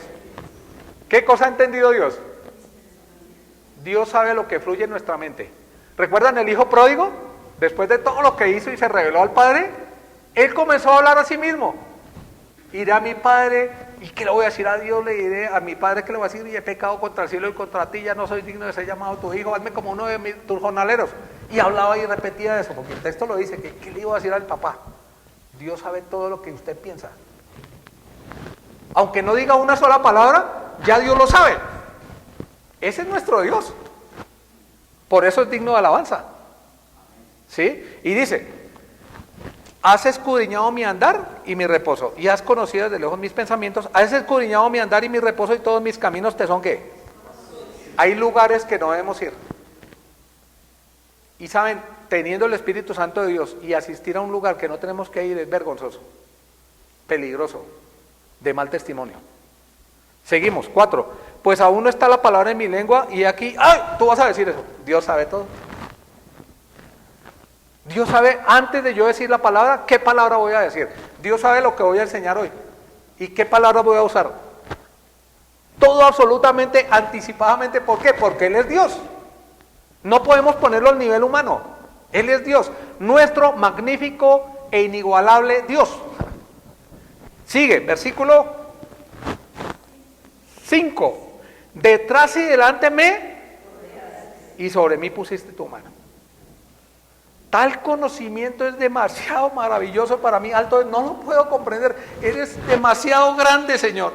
S1: ¿Qué cosa ha entendido Dios? Dios sabe lo que fluye en nuestra mente. ¿Recuerdan el hijo pródigo? Después de todo lo que hizo y se reveló al padre, él comenzó a hablar a sí mismo. Iré a mi padre, ¿y qué le voy a decir a Dios? Le diré a mi padre que le voy a decir, y he pecado contra el cielo y contra ti, ya no soy digno de ser llamado tu hijo, hazme como uno de tus jornaleros. Y hablaba y repetía eso, porque el texto lo dice, ¿qué le iba a decir al papá? Dios sabe todo lo que usted piensa. Aunque no diga una sola palabra, ya Dios lo sabe. Ese es nuestro Dios. Por eso es digno de alabanza. ¿Sí? Y dice, has escudriñado mi andar y mi reposo, y has conocido desde lejos mis pensamientos, has escudriñado mi andar y mi reposo, y todos mis caminos te son ¿qué? Hay lugares que no debemos ir. Y saben, teniendo el Espíritu Santo de Dios y asistir a un lugar que no tenemos que ir es vergonzoso, peligroso, de mal testimonio. Seguimos, 4. Pues aún no está la palabra en mi lengua, y aquí, ¡ay! Tú vas a decir eso. Dios sabe todo. Dios sabe, antes de yo decir la palabra, qué palabra voy a decir. Dios sabe lo que voy a enseñar hoy y qué palabra voy a usar. Todo absolutamente, anticipadamente. ¿Por qué? Porque Él es Dios. No podemos ponerlo al nivel humano. Él es Dios, nuestro magnífico e inigualable Dios. Sigue, versículo 5. Detrás y delante y sobre mí pusiste tu mano. Tal conocimiento es demasiado maravilloso para mí, alto, no lo puedo comprender. Eres demasiado grande, Señor.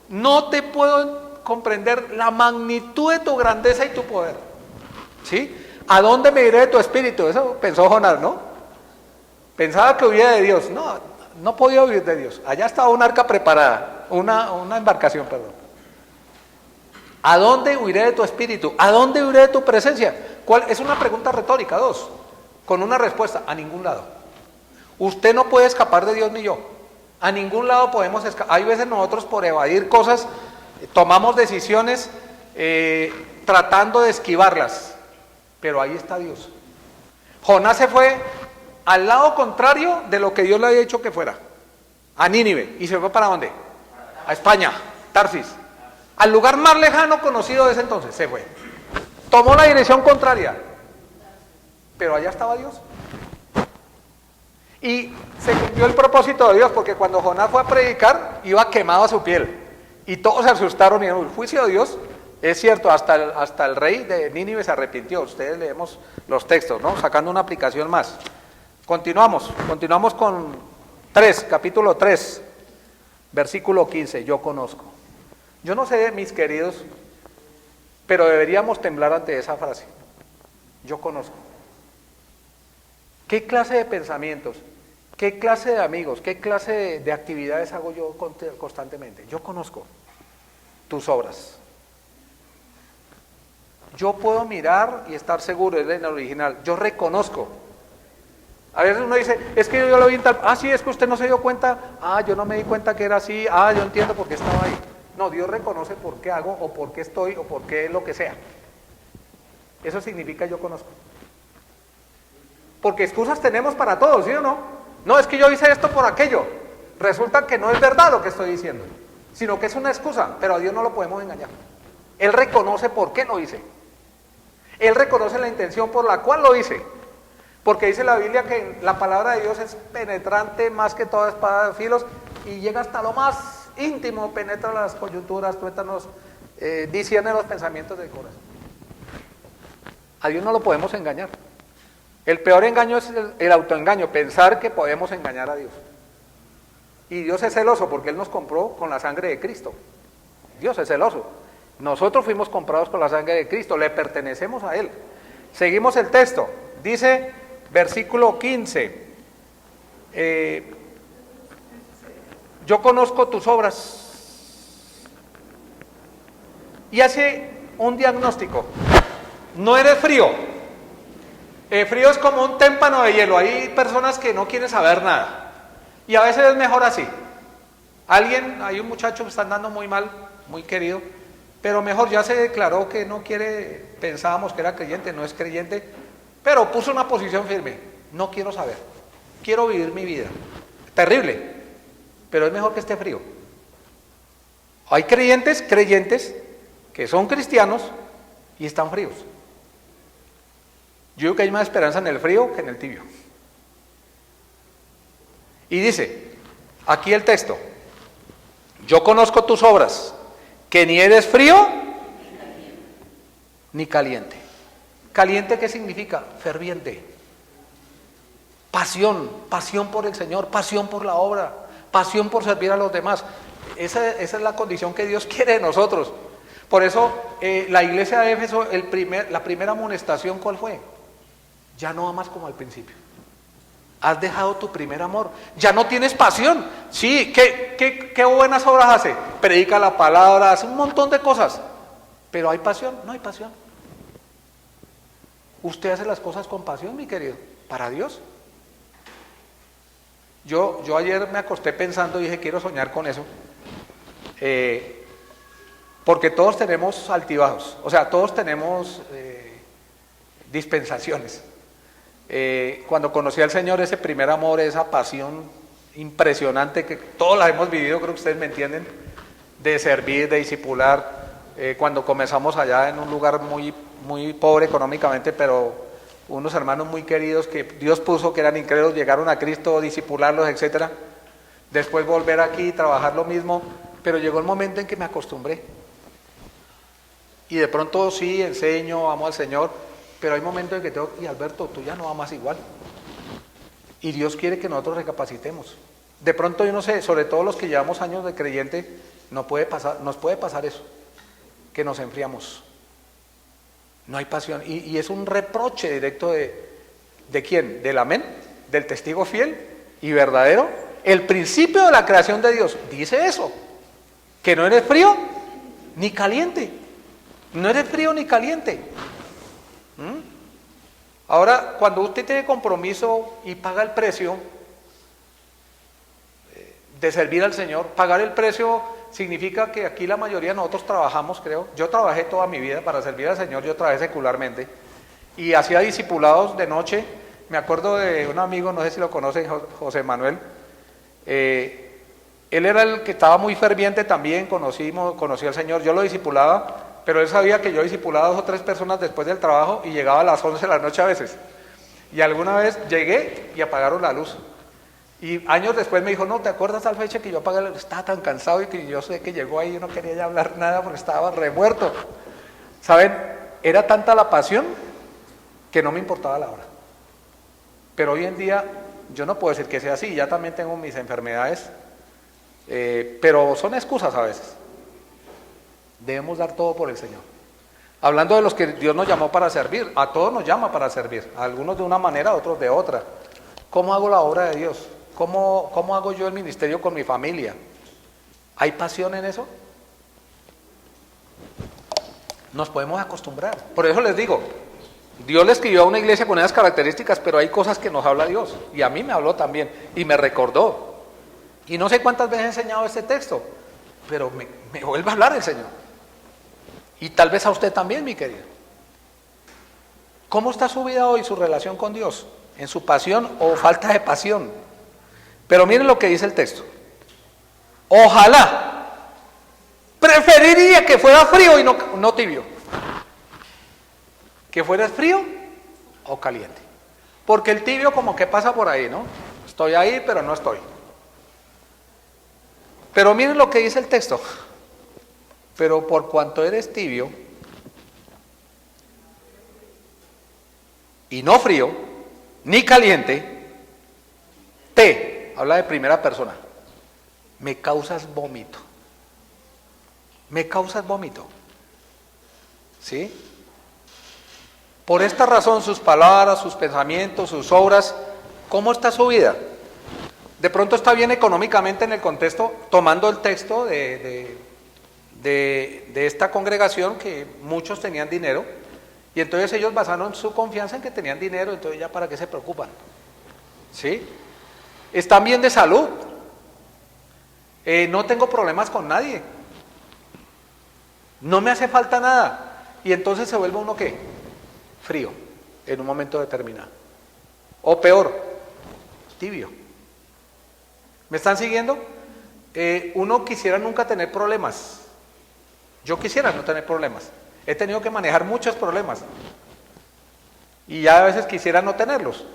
S1: No te puedo comprender la magnitud de tu grandeza y tu poder. ¿Sí? ¿A dónde me iré de tu espíritu? Eso pensó Jonás, ¿no? Pensaba que huía de Dios. No podía huir de Dios. Allá estaba un arca preparada, una embarcación, perdón. ¿A dónde huiré de tu espíritu? ¿A dónde huiré de tu presencia? ¿Cuál? Es una pregunta retórica, dos, con una respuesta: a ningún lado. Usted no puede escapar de Dios ni yo. A ningún lado podemos escapar. Hay veces nosotros, por evadir cosas, tomamos decisiones tratando de esquivarlas, pero ahí está Dios. Jonás se fue al lado contrario de lo que Dios le había dicho que fuera, a Nínive. ¿Y se fue para dónde? A España, Tarsis, al lugar más lejano conocido de ese entonces. Se fue, tomó la dirección contraria, pero allá estaba Dios. Y se cumplió el propósito de Dios, porque cuando Jonás fue a predicar, iba quemado a su piel, y todos se asustaron. Y el juicio de Dios, es cierto, hasta el rey de Nínive se arrepintió. Ustedes leemos los textos, ¿no? Sacando una aplicación más. Continuamos con capítulo 3, versículo 15, yo conozco. Yo no sé, mis queridos, pero deberíamos temblar ante esa frase. Yo conozco. ¿Qué clase de pensamientos, qué clase de amigos, qué clase de actividades hago yo constantemente? Yo conozco tus obras. Yo puedo mirar y estar seguro, es en el original. Yo reconozco. A veces uno dice, es que yo lo vi en tal... sí, es que usted no se dio cuenta. Yo no me di cuenta que era así. Yo entiendo por qué estaba ahí. No, Dios reconoce por qué hago, o por qué estoy, o por qué lo que sea. Eso significa yo conozco. Porque excusas tenemos para todos, ¿sí o no? No, es que yo hice esto por aquello. Resulta que no es verdad lo que estoy diciendo, sino que es una excusa, pero a Dios no lo podemos engañar. Él reconoce por qué lo hice. Él reconoce la intención por la cual lo hice. Porque dice la Biblia que la palabra de Dios es penetrante más que toda espada de filos, y llega hasta lo más íntimo, penetra las coyunturas, tuétanos, discierne los pensamientos del corazón. A Dios no lo podemos engañar. El peor engaño es el autoengaño, pensar que podemos engañar a Dios. Y Dios es celoso porque Él nos compró con la sangre de Cristo. Dios es celoso. Nosotros fuimos comprados con la sangre de Cristo, le pertenecemos a Él. Seguimos el texto, dice versículo 15, yo conozco tus obras. Y hace un diagnóstico. No eres frío. Frío es como un témpano de hielo. Hay personas que no quieren saber nada, y a veces es mejor así. Hay un muchacho que está andando muy mal, muy querido, pero mejor, ya se declaró que no quiere, pensábamos que era creyente, no es creyente, pero puso una posición firme. No quiero saber, quiero vivir mi vida. Terrible, pero es mejor que esté frío. Hay creyentes que son cristianos y están fríos. Yo digo que hay más esperanza en el frío que en el tibio. Y dice, aquí el texto, yo conozco tus obras, que ni eres frío ni caliente. ¿Caliente qué significa? Ferviente. Pasión por el Señor, pasión por la obra, pasión por servir a los demás. Esa es la condición que Dios quiere de nosotros. Por eso la iglesia de Éfeso, la primera amonestación, ¿cuál fue? Ya no amas como al principio. Has dejado tu primer amor. Ya no tienes pasión. Sí, ¿qué buenas obras hace? Predica la palabra, hace un montón de cosas. Pero ¿hay pasión? No hay pasión. ¿Usted hace las cosas con pasión, mi querido? ¿Para Dios? Yo ayer me acosté pensando y dije, quiero soñar con eso. Porque todos tenemos altibajos. O sea, todos tenemos dispensaciones. Cuando conocí al Señor, ese primer amor, esa pasión impresionante que todos la hemos vivido, creo que ustedes me entienden, de servir, de discipular. Cuando comenzamos allá en un lugar muy, muy pobre económicamente, pero unos hermanos muy queridos que Dios puso, que eran incrédulos, llegaron a Cristo, discipularlos, etcétera. Después volver aquí y trabajar lo mismo, pero llegó el momento en que me acostumbré. Y de pronto sí, enseño, amo al Señor, pero hay momentos en que tengo, y Alberto, tú ya no amas igual. Y Dios quiere que nosotros recapacitemos. De pronto yo no sé, sobre todo los que llevamos años de creyente, nos puede pasar eso, que nos enfriamos. No hay pasión. Y es un reproche directo ¿de quién? ¿Del amén? ¿Del testigo fiel y verdadero? El principio de la creación de Dios dice eso, que no eres frío ni caliente. No eres frío ni caliente. Ahora, cuando usted tiene compromiso y paga el precio de servir al Señor, pagar el precio significa que aquí la mayoría de nosotros trabajamos, creo. Yo trabajé toda mi vida para servir al Señor, yo trabajé secularmente y hacía discipulados de noche. Me acuerdo de un amigo, no sé si lo conocen, José Manuel. Él era el que estaba muy ferviente también, conocí al Señor, yo lo discipulaba, pero él sabía que yo discipulaba 2 o 3 personas después del trabajo y llegaba a las 11 de la noche a veces. Y alguna vez llegué y apagaron la luz. Y años después me dijo, no, ¿te acuerdas tal fecha que yo apagué la luz? Estaba tan cansado y que yo sé que llegó ahí y no quería ya hablar nada porque estaba remuerto. ¿Saben? Era tanta la pasión que no me importaba la hora. Pero hoy en día yo no puedo decir que sea así, ya también tengo mis enfermedades, pero son excusas a veces. Debemos dar todo por el Señor. Hablando de los que Dios nos llamó para servir, a todos nos llama para servir, a algunos de una manera, a otros de otra. ¿Cómo hago la obra de Dios? ¿Cómo hago yo el ministerio con mi familia? ¿Hay pasión en eso? Nos podemos acostumbrar. Por eso les digo, Dios le escribió a una iglesia con esas características, pero hay cosas que nos habla Dios. Y a mí me habló también, y me recordó. Y no sé cuántas veces he enseñado este texto, pero me vuelve a hablar el Señor. Y tal vez a usted también, mi querido. ¿Cómo está su vida hoy, su relación con Dios? ¿En su pasión o falta de pasión? Pero miren lo que dice el texto. Ojalá, preferiría que fuera frío y no tibio. Que fuera frío o caliente. Porque el tibio como que pasa por ahí, ¿no? Estoy ahí, pero no estoy. Pero miren lo que dice el texto. Pero por cuanto eres tibio y no frío, ni caliente, habla de primera persona, me causas vómito. Me causas vómito. ¿Sí? Por esta razón, sus palabras, sus pensamientos, sus obras, ¿cómo está su vida? De pronto está bien económicamente en el contexto, tomando el texto de esta congregación, que muchos tenían dinero, y entonces ellos basaron su confianza en que tenían dinero, entonces ya para qué se preocupan. ¿Sí? Están bien de salud, no tengo problemas con nadie, no me hace falta nada, y entonces se vuelve uno ¿qué? Frío, en un momento determinado. O peor, tibio. ¿Me están siguiendo? Uno quisiera nunca tener problemas. Yo quisiera no tener problemas. He tenido que manejar muchos problemas. Y ya a veces quisiera no tenerlos.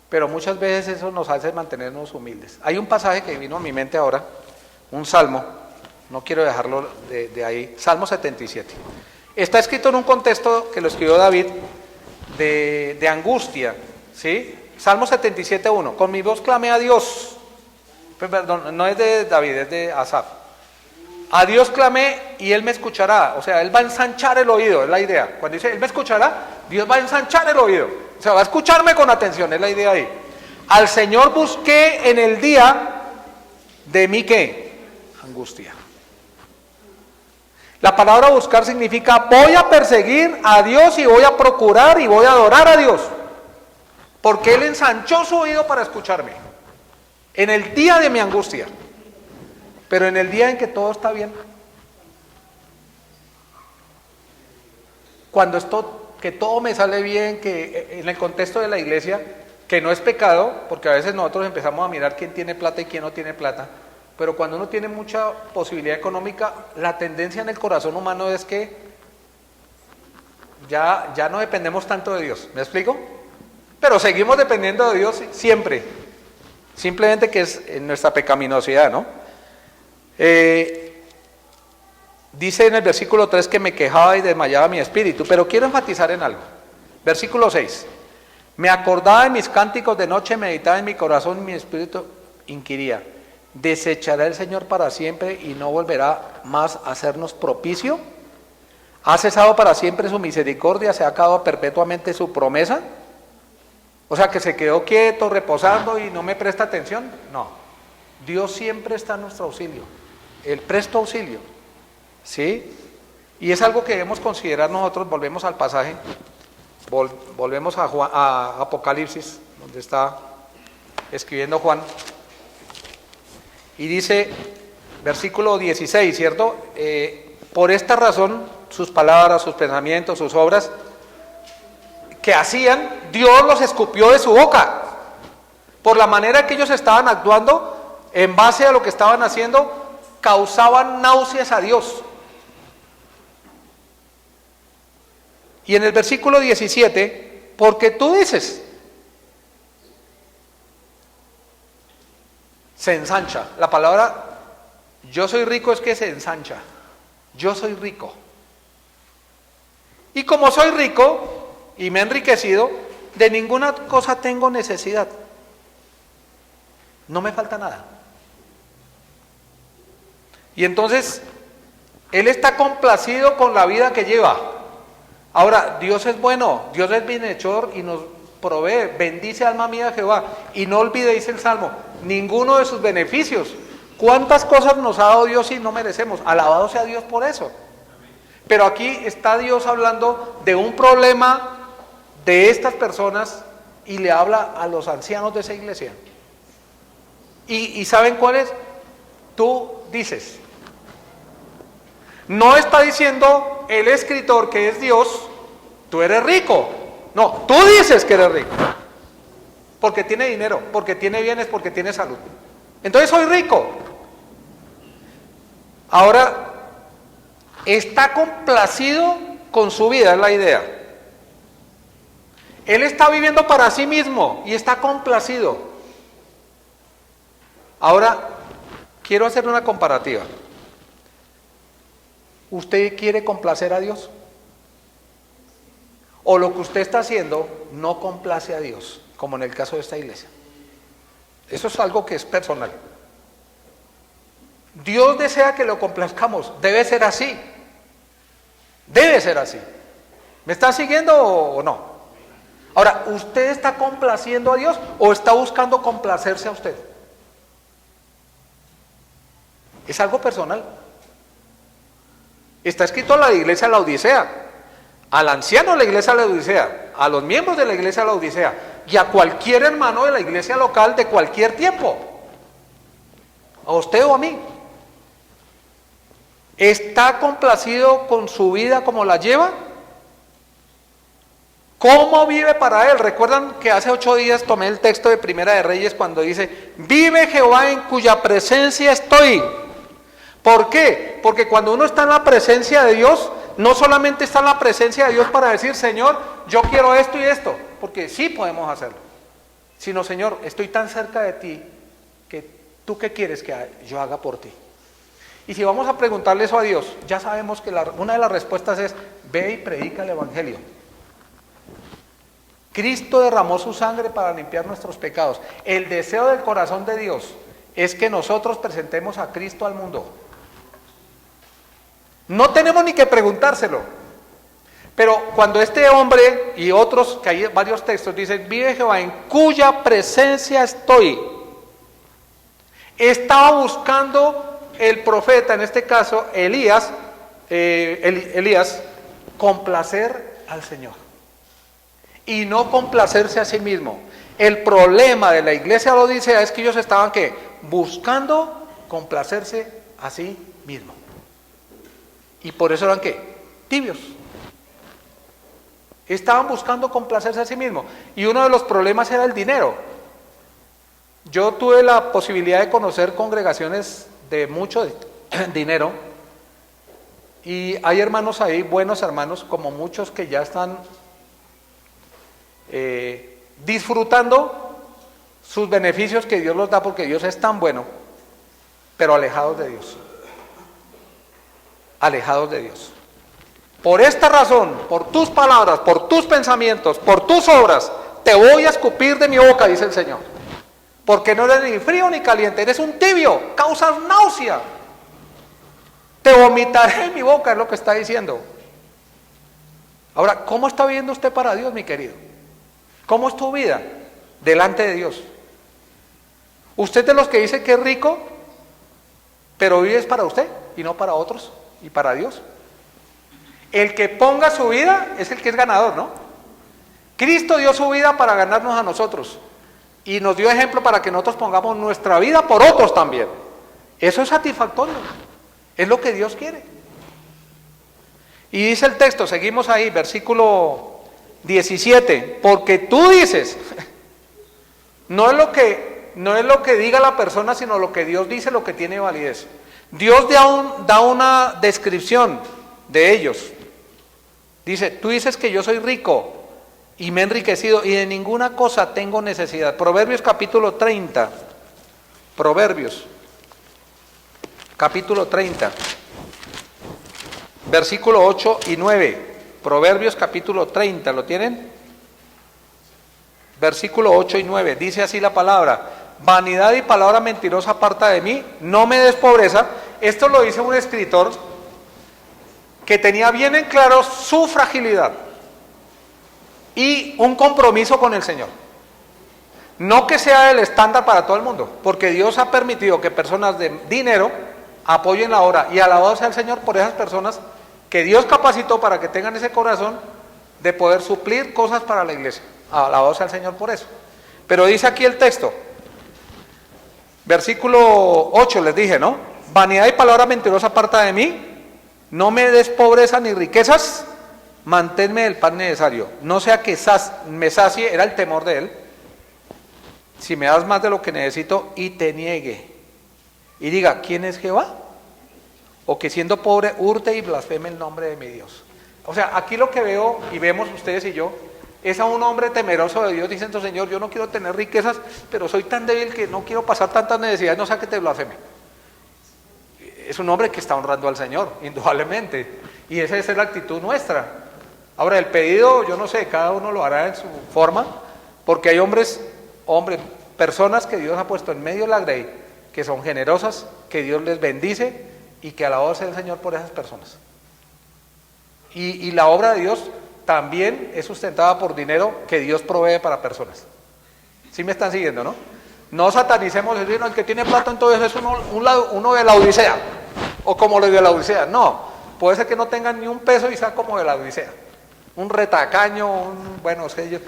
S1: Pero muchas veces eso nos hace mantenernos humildes. Hay un pasaje que vino a mi mente ahora, un salmo, no quiero dejarlo de ahí, Salmo 77. Está escrito en un contexto que lo escribió David de angustia, ¿sí? Salmo 77:1, con mi voz clamé a Dios. Perdón, no es de David, es de Asaf. A Dios clamé y Él me escuchará. O sea, Él va a ensanchar el oído, es la idea. Cuando dice Él me escuchará, Dios va a ensanchar el oído. O sea, va a escucharme con atención, es la idea ahí. Al Señor busqué en el día de mi ¿qué? Angustia. La palabra buscar significa voy a perseguir a Dios y voy a procurar y voy a adorar a Dios. Porque Él ensanchó su oído para escucharme. En el día de mi angustia. Pero en el día en que todo está bien. Cuando que todo me sale bien, que en el contexto de la iglesia, que no es pecado, porque a veces nosotros empezamos a mirar quién tiene plata y quién no tiene plata, pero cuando uno tiene mucha posibilidad económica, la tendencia en el corazón humano es que ya no dependemos tanto de Dios. ¿Me explico? Pero seguimos dependiendo de Dios siempre. Simplemente que es en nuestra pecaminosidad, ¿no? Dice en el versículo 3 que me quejaba y desmayaba mi espíritu, pero quiero enfatizar en algo. Versículo 6. Me acordaba de mis cánticos de noche, meditaba en mi corazón y mi espíritu inquiría. ¿Desechará el Señor para siempre y no volverá más a hacernos propicio? ¿Ha cesado para siempre su misericordia? ¿Se ha acabado perpetuamente su promesa? O sea, que se quedó quieto, reposando y no me presta atención. No, Dios siempre está a nuestro auxilio. Él presta auxilio. ¿Sí? Y es algo que debemos considerar nosotros. Volvemos al pasaje, volvemos a Apocalipsis, donde está escribiendo Juan. Y dice, versículo 16, ¿cierto? Por esta razón, sus palabras, sus pensamientos, sus obras que hacían, Dios los escupió de su boca. Por la manera que ellos estaban actuando, en base a lo que estaban haciendo, causaban náuseas a Dios. Y en el versículo 17, porque tú dices, se ensancha. La palabra yo soy rico es que se ensancha. Yo soy rico. Y como soy rico y me he enriquecido, de ninguna cosa tengo necesidad. No me falta nada. Y entonces, él está complacido con la vida que lleva. Ahora, Dios es bueno, Dios es bienhechor y nos provee. Bendice alma mía Jehová. Y no olvidéis el Salmo, ninguno de sus beneficios. ¿Cuántas cosas nos ha dado Dios y no merecemos? Alabado sea Dios por eso. Pero aquí está Dios hablando de un problema de estas personas y le habla a los ancianos de esa iglesia. ¿Y saben cuál es? Tú dices. No está diciendo el escritor que es Dios, tú eres rico. No, tú dices que eres rico. Porque tiene dinero, porque tiene bienes, porque tiene salud. Entonces soy rico. Ahora, está complacido con su vida, es la idea. Él está viviendo para sí mismo y está complacido. Ahora, quiero hacer una comparativa. ¿Usted quiere complacer a Dios? ¿O lo que usted está haciendo no complace a Dios, como en el caso de esta iglesia? Eso es algo que es personal. Dios desea que lo complazcamos, debe ser así. Debe ser así. ¿Me está siguiendo o no? Ahora, ¿usted está complaciendo a Dios o está buscando complacerse a usted? Es algo personal. Está escrito a la iglesia de la Odisea, al anciano de la iglesia de la Odisea, a los miembros de la iglesia de la Odisea y a cualquier hermano de la iglesia local de cualquier tiempo. A usted o a mí. ¿Está complacido con su vida como la lleva? ¿Cómo vive para él? Recuerdan que hace 8 días tomé el texto de Primera de Reyes cuando dice, vive Jehová en cuya presencia estoy. ¿Por qué? Porque cuando uno está en la presencia de Dios, no solamente está en la presencia de Dios para decir, Señor, yo quiero esto y esto, porque sí podemos hacerlo, sino, Señor, estoy tan cerca de ti, que tú qué quieres que yo haga por ti. Y si vamos a preguntarle eso a Dios, ya sabemos que una de las respuestas es, ve y predica el Evangelio. Cristo derramó su sangre para limpiar nuestros pecados. El deseo del corazón de Dios es que nosotros presentemos a Cristo al mundo. No tenemos ni que preguntárselo. Pero cuando este hombre y otros, que hay varios textos, dicen, vive Jehová en cuya presencia estoy. Estaba buscando el profeta, en este caso Elías, complacer al Señor. Y no complacerse a sí mismo. El problema de la iglesia de la Odisea es que ellos estaban, ¿qué? Buscando complacerse a sí mismo. Y por eso eran, ¿qué? Tibios. Estaban buscando complacerse a sí mismo. Y uno de los problemas era el dinero. Yo tuve la posibilidad de conocer congregaciones de mucho dinero. Y hay hermanos ahí, buenos hermanos, como muchos que ya están disfrutando sus beneficios que Dios los da porque Dios es tan bueno, pero alejados de Dios. alejados de Dios. Por esta razón, por tus palabras, por tus pensamientos, por tus obras, te voy a escupir de mi boca, dice el Señor. Porque no eres ni frío ni caliente, eres un tibio, causas náusea. Te vomitaré en mi boca, es lo que está diciendo. Ahora, ¿cómo está viviendo usted para Dios, mi querido? ¿Cómo es tu vida delante de Dios? Usted es de los que dice que es rico, pero vive para usted y no para otros y para Dios. El que ponga su vida es el que es ganador, ¿no? Cristo dio su vida para ganarnos a nosotros y nos dio ejemplo para que nosotros pongamos nuestra vida por otros también. Eso es satisfactorio, es lo que Dios quiere. Y dice el texto, seguimos ahí, versículo 17, porque tú dices, no es lo que diga la persona, sino lo que Dios dice, lo que tiene validez. Dios da una descripción de ellos. Dice, tú dices que yo soy rico y me he enriquecido y de ninguna cosa tengo necesidad. Proverbios capítulo 30. Proverbios capítulo 30. Versículo 8 y 9. Proverbios capítulo 30, ¿lo tienen? Versículo 8 y 9. Dice así la palabra: vanidad y palabra mentirosa aparta de mí, no me des pobreza. Esto lo dice un escritor que tenía bien en claro su fragilidad y un compromiso con el Señor. No que sea el estándar para todo el mundo, porque Dios ha permitido que personas de dinero apoyen la obra, y alabado sea el Señor por esas personas que Dios capacitó para que tengan ese corazón de poder suplir cosas para la iglesia. Alabado sea el Señor por eso. Pero dice aquí el texto, versículo 8, les dije, ¿no? Vanidad y palabra mentirosa aparta de mí, no me des pobreza ni riquezas, manténme el pan necesario, no sea que me sacie, era el temor de él, si me das más de lo que necesito y te niegue y diga, ¿quién es Jehová? O que siendo pobre hurte y blasfeme el nombre de mi Dios. O sea, aquí lo que veo y vemos ustedes y yo es a un hombre temeroso de Dios diciendo, Señor, yo no quiero tener riquezas, pero soy tan débil que no quiero pasar tantas necesidades, no sea que te blasfeme. Es un hombre que está honrando al Señor, indudablemente, y esa es la actitud nuestra. Ahora, el pedido, yo no sé, cada uno lo hará en su forma, porque hay personas que Dios ha puesto en medio de la grey, que son generosas, que Dios les bendice, y que alabado sea el Señor por esas personas. Y la obra de Dios también es sustentada por dinero que Dios provee para personas. ¿Sí me están siguiendo, no? No satanicemos el dinero, el que tiene plata entonces es uno de la Odisea, o como los de la Odisea. No, puede ser que no tengan ni un peso y sea como de la Odisea. Un retacaño, bueno, sé yo,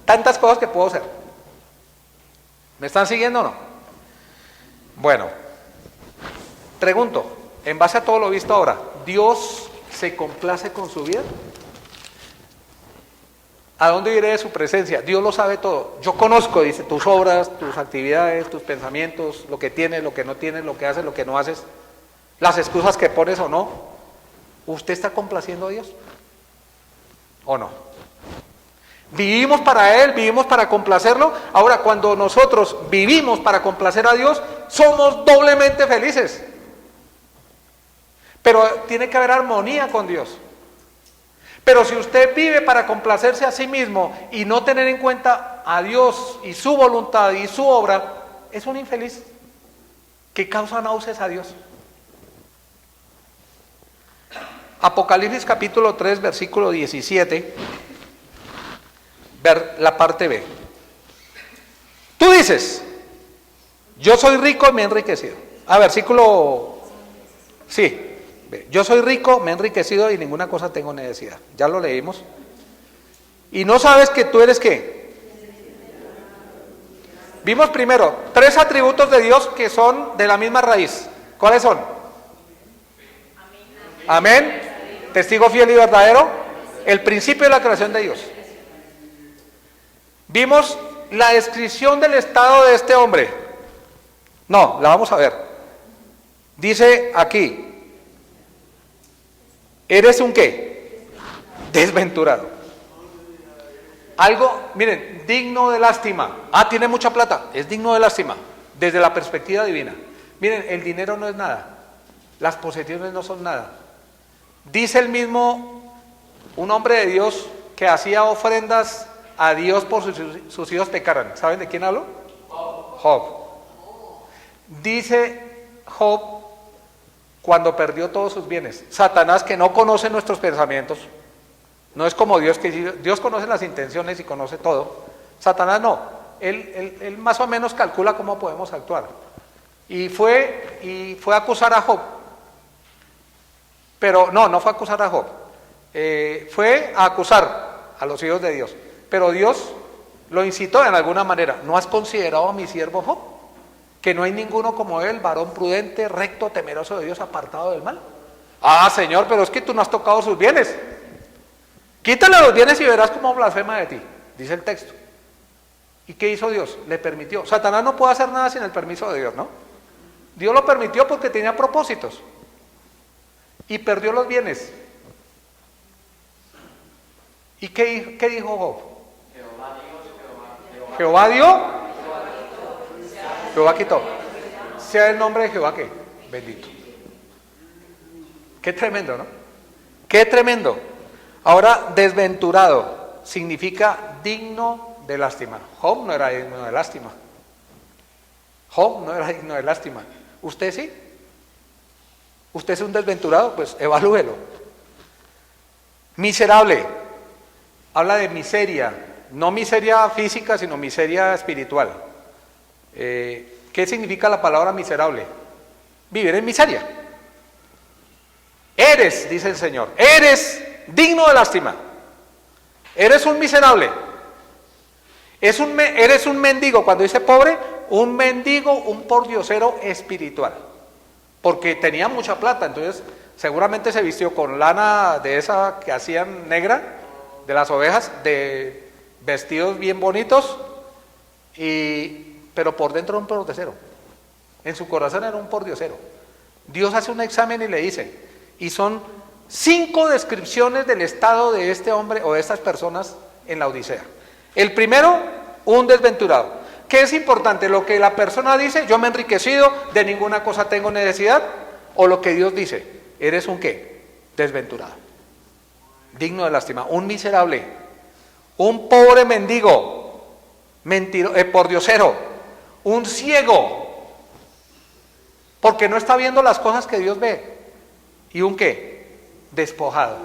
S1: tantas cosas que puedo ser. ¿Me están siguiendo o no? Bueno, pregunto, en base a todo lo visto ahora, ¿Dios se complace con su vida? ¿A dónde iré de su presencia? Dios lo sabe todo. Yo conozco, dice, tus obras, tus actividades, tus pensamientos, lo que tienes, lo que no tienes, lo que haces, lo que no haces, las excusas que pones o no. ¿Usted está complaciendo a Dios? ¿O no? Vivimos para Él, vivimos para complacerlo. Ahora, cuando nosotros vivimos para complacer a Dios, somos doblemente felices. Pero tiene que haber armonía con Dios. Pero si usted vive para complacerse a sí mismo y no tener en cuenta a Dios y su voluntad y su obra, es un infeliz que causa náuseas a Dios. Apocalipsis capítulo 3, versículo 17, ver la parte B. Tú dices, yo soy rico y me he enriquecido. Versículo, sí. Yo soy rico, me he enriquecido y ninguna cosa tengo necesidad. Ya lo leímos. Y no sabes que tú eres ¿qué? Vimos primero 3 atributos de Dios que son de la misma raíz. ¿Cuáles son? Amén. Testigo fiel y verdadero. El principio de la creación de Dios. Vimos la descripción del estado de este hombre. No, la vamos a ver. Dice aquí, ¿eres un qué? Desventurado. Algo, miren, digno de lástima. Tiene mucha plata, es digno de lástima, desde la perspectiva divina. Miren, el dinero no es nada, las posesiones no son nada. Dice el mismo, un hombre de Dios que hacía ofrendas a Dios por sus hijos pecaran. ¿Saben de quién hablo? Job. Dice Job, cuando perdió todos sus bienes, Satanás, que no conoce nuestros pensamientos, no es como Dios, que Dios conoce las intenciones y conoce todo. Satanás no, él más o menos calcula cómo podemos actuar. Y fue a acusar a Job. Pero no fue a acusar a Job. Fue a acusar a los hijos de Dios. Pero Dios lo incitó en alguna manera. ¿No has considerado a mi siervo Job? Que no hay ninguno como él, varón prudente, recto, temeroso de Dios, apartado del mal. Ah, Señor, pero es que tú no has tocado sus bienes. Quítale los bienes y verás cómo blasfema de ti, dice el texto. ¿Y qué hizo Dios? Le permitió. Satanás no puede hacer nada sin el permiso de Dios, ¿no? Dios lo permitió porque tenía propósitos. Y perdió los bienes. ¿Y qué dijo Job? Jehová dio, Jehová quitó. Sea el nombre de Jehová que bendito. Qué tremendo, ¿no? Qué tremendo. Ahora, desventurado significa digno de lástima. Job no era digno de lástima. Job no era digno de lástima. ¿Usted sí? ¿Usted es un desventurado? Pues evalúelo. Miserable. Habla de miseria. No miseria física, sino miseria espiritual. ¿Qué significa la palabra miserable? Vivir en miseria. Eres, dice el Señor, eres digno de lástima. Eres un miserable. Eres un mendigo. Cuando dice pobre, un mendigo, un pordiosero espiritual. Porque tenía mucha plata, entonces seguramente se vistió con lana de esa que hacían negra, de las ovejas, de vestidos bien bonitos, pero por dentro era un pordiosero. En su corazón era un pordiosero. Dios hace un examen y le dice, y son 5 descripciones del estado de este hombre o de estas personas en la Odisea. El primero, un desventurado. ¿Qué es importante? Lo que la persona dice, yo me he enriquecido, de ninguna cosa tengo necesidad, o lo que Dios dice, eres un ¿qué? Desventurado, digno de lástima, un miserable, un pobre mendigo, pordiosero, un ciego, porque no está viendo las cosas que Dios ve, y un ¿qué? Despojado.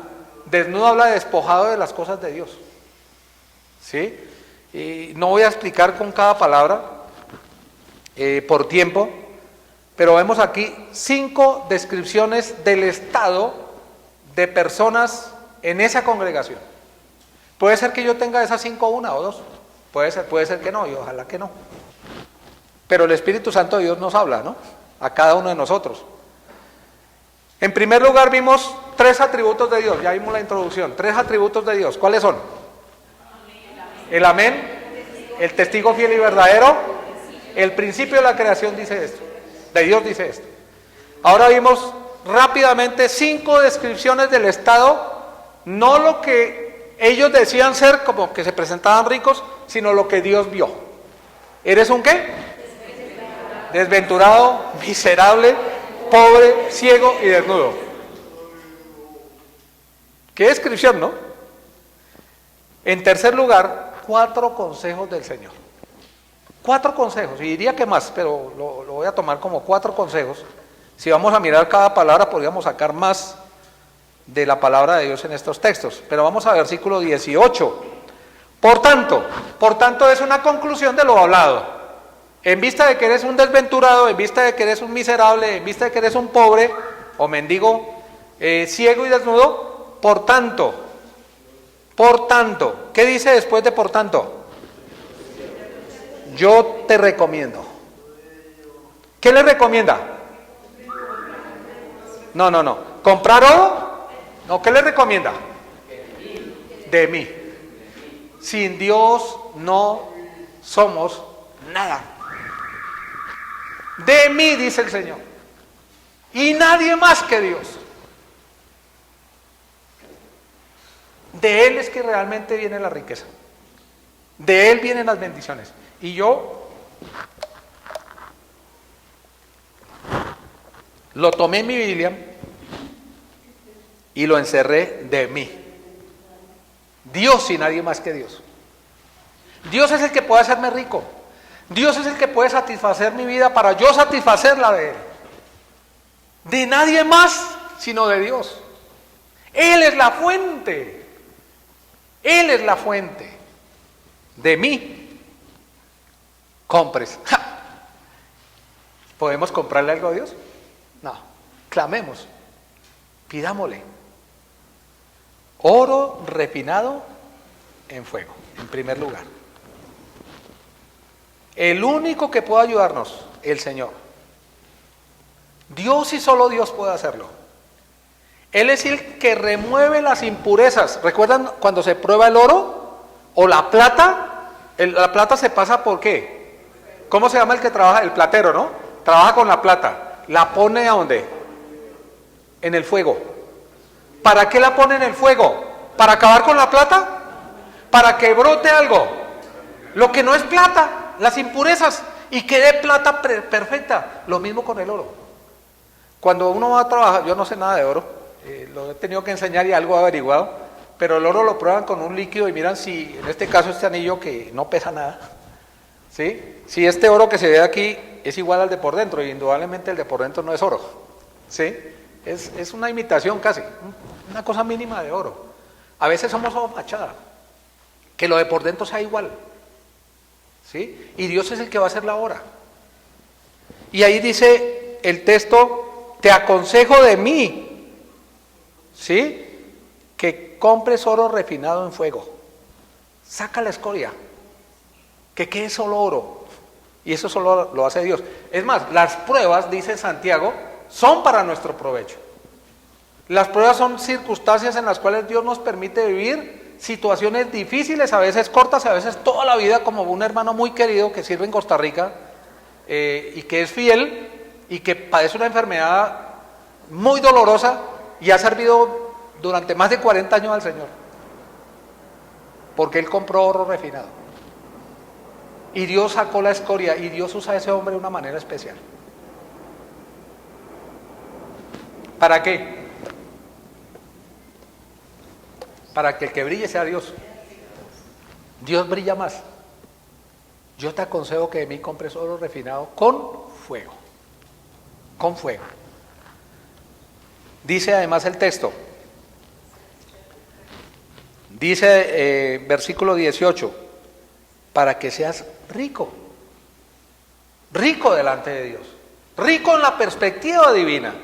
S1: Desnudo habla de despojado de las cosas de Dios, ¿sí? Y no voy a explicar con cada palabra por tiempo, pero vemos aquí 5 descripciones del estado de personas en esa congregación. Puede ser que yo tenga esas 5, 1 o 2, puede ser que no, y ojalá que no. Pero el Espíritu Santo de Dios nos habla, ¿no? A cada uno de nosotros. En primer lugar vimos 3 atributos de Dios, ya vimos la introducción, 3 atributos de Dios. ¿Cuáles son? El amén, el testigo fiel y verdadero, el principio de la creación dice esto, de Dios dice esto. Ahora vimos rápidamente 5 descripciones del estado, no lo que ellos decían ser, como que se presentaban ricos, sino lo que Dios vio. ¿Eres un qué? Desventurado, miserable, pobre, ciego y desnudo. ¿Qué descripción, no? En tercer lugar, 4 consejos del Señor. 4 consejos, y diría que más, pero lo voy a tomar como 4 consejos. Si vamos a mirar cada palabra, podríamos sacar más de la palabra de Dios en estos textos. Pero vamos a versículo 18. Por tanto es una conclusión de lo hablado. En vista de que eres un desventurado, en vista de que eres un miserable, en vista de que eres un pobre o mendigo, ciego y desnudo, por tanto, ¿qué dice después de por tanto? Yo te recomiendo. ¿Qué le recomienda? No. ¿Comprar oro? No, ¿qué le recomienda? De mí. Sin Dios no somos nada. De mí, dice el Señor. Y nadie más que Dios. De Él es que realmente viene la riqueza. De Él vienen las bendiciones. Y yo lo tomé en mi Biblia y lo encerré de mí. Dios y nadie más que Dios. Dios es el que puede hacerme rico. Dios es el que puede satisfacer mi vida para yo satisfacer la de Él. De nadie más sino de Dios. Él es la fuente. Él es la fuente. De mí compres. ¡Ja! ¿Podemos comprarle algo a Dios? No. Clamemos. Pidámosle. Oro refinado en fuego, en primer lugar. El único que puede ayudarnos, el Señor. Dios y solo Dios puede hacerlo. Él es el que remueve las impurezas. ¿Recuerdan cuando se prueba el oro o la plata? La plata se pasa ¿por qué? ¿Cómo se llama el que trabaja? El platero, ¿no? Trabaja con la plata. ¿La pone a dónde? En el fuego. ¿Para qué la pone en el fuego? ¿Para acabar con la plata? ¿Para que brote algo? Lo que no es plata, las impurezas, y quede plata perfecta. Lo mismo con el oro. Cuando uno va a trabajar, yo no sé nada de oro, lo he tenido que enseñar y algo he averiguado, pero el oro lo prueban con un líquido y miran si, en este caso este anillo que no pesa nada, ¿sí? Si este oro que se ve aquí es igual al de por dentro, y indudablemente el de por dentro no es oro, ¿sí? Es una imitación casi, una cosa mínima de oro. A veces somos fachada, que lo de por dentro sea igual, ¿sí? Y Dios es el que va a hacer la obra. Y ahí dice el texto, te aconsejo de mí, ¿sí? Que compres oro refinado en fuego. Saca la escoria, que quede solo oro. Y eso solo lo hace Dios. Es más, las pruebas, dice Santiago, son para nuestro provecho. Las pruebas son circunstancias en las cuales Dios nos permite vivir situaciones difíciles, a veces cortas, a veces toda la vida, como un hermano muy querido que sirve en Costa Rica y que es fiel y que padece una enfermedad muy dolorosa y ha servido durante más de 40 años al Señor, porque él compró oro refinado. Y Dios sacó la escoria y Dios usa a ese hombre de una manera especial. ¿Para qué? Para que el que brille sea Dios. Dios brilla más. Yo te aconsejo que de mí compres oro refinado con fuego. Con fuego. Dice además el texto. Dice versículo 18. Para que seas rico. Rico delante de Dios. Rico en la perspectiva divina.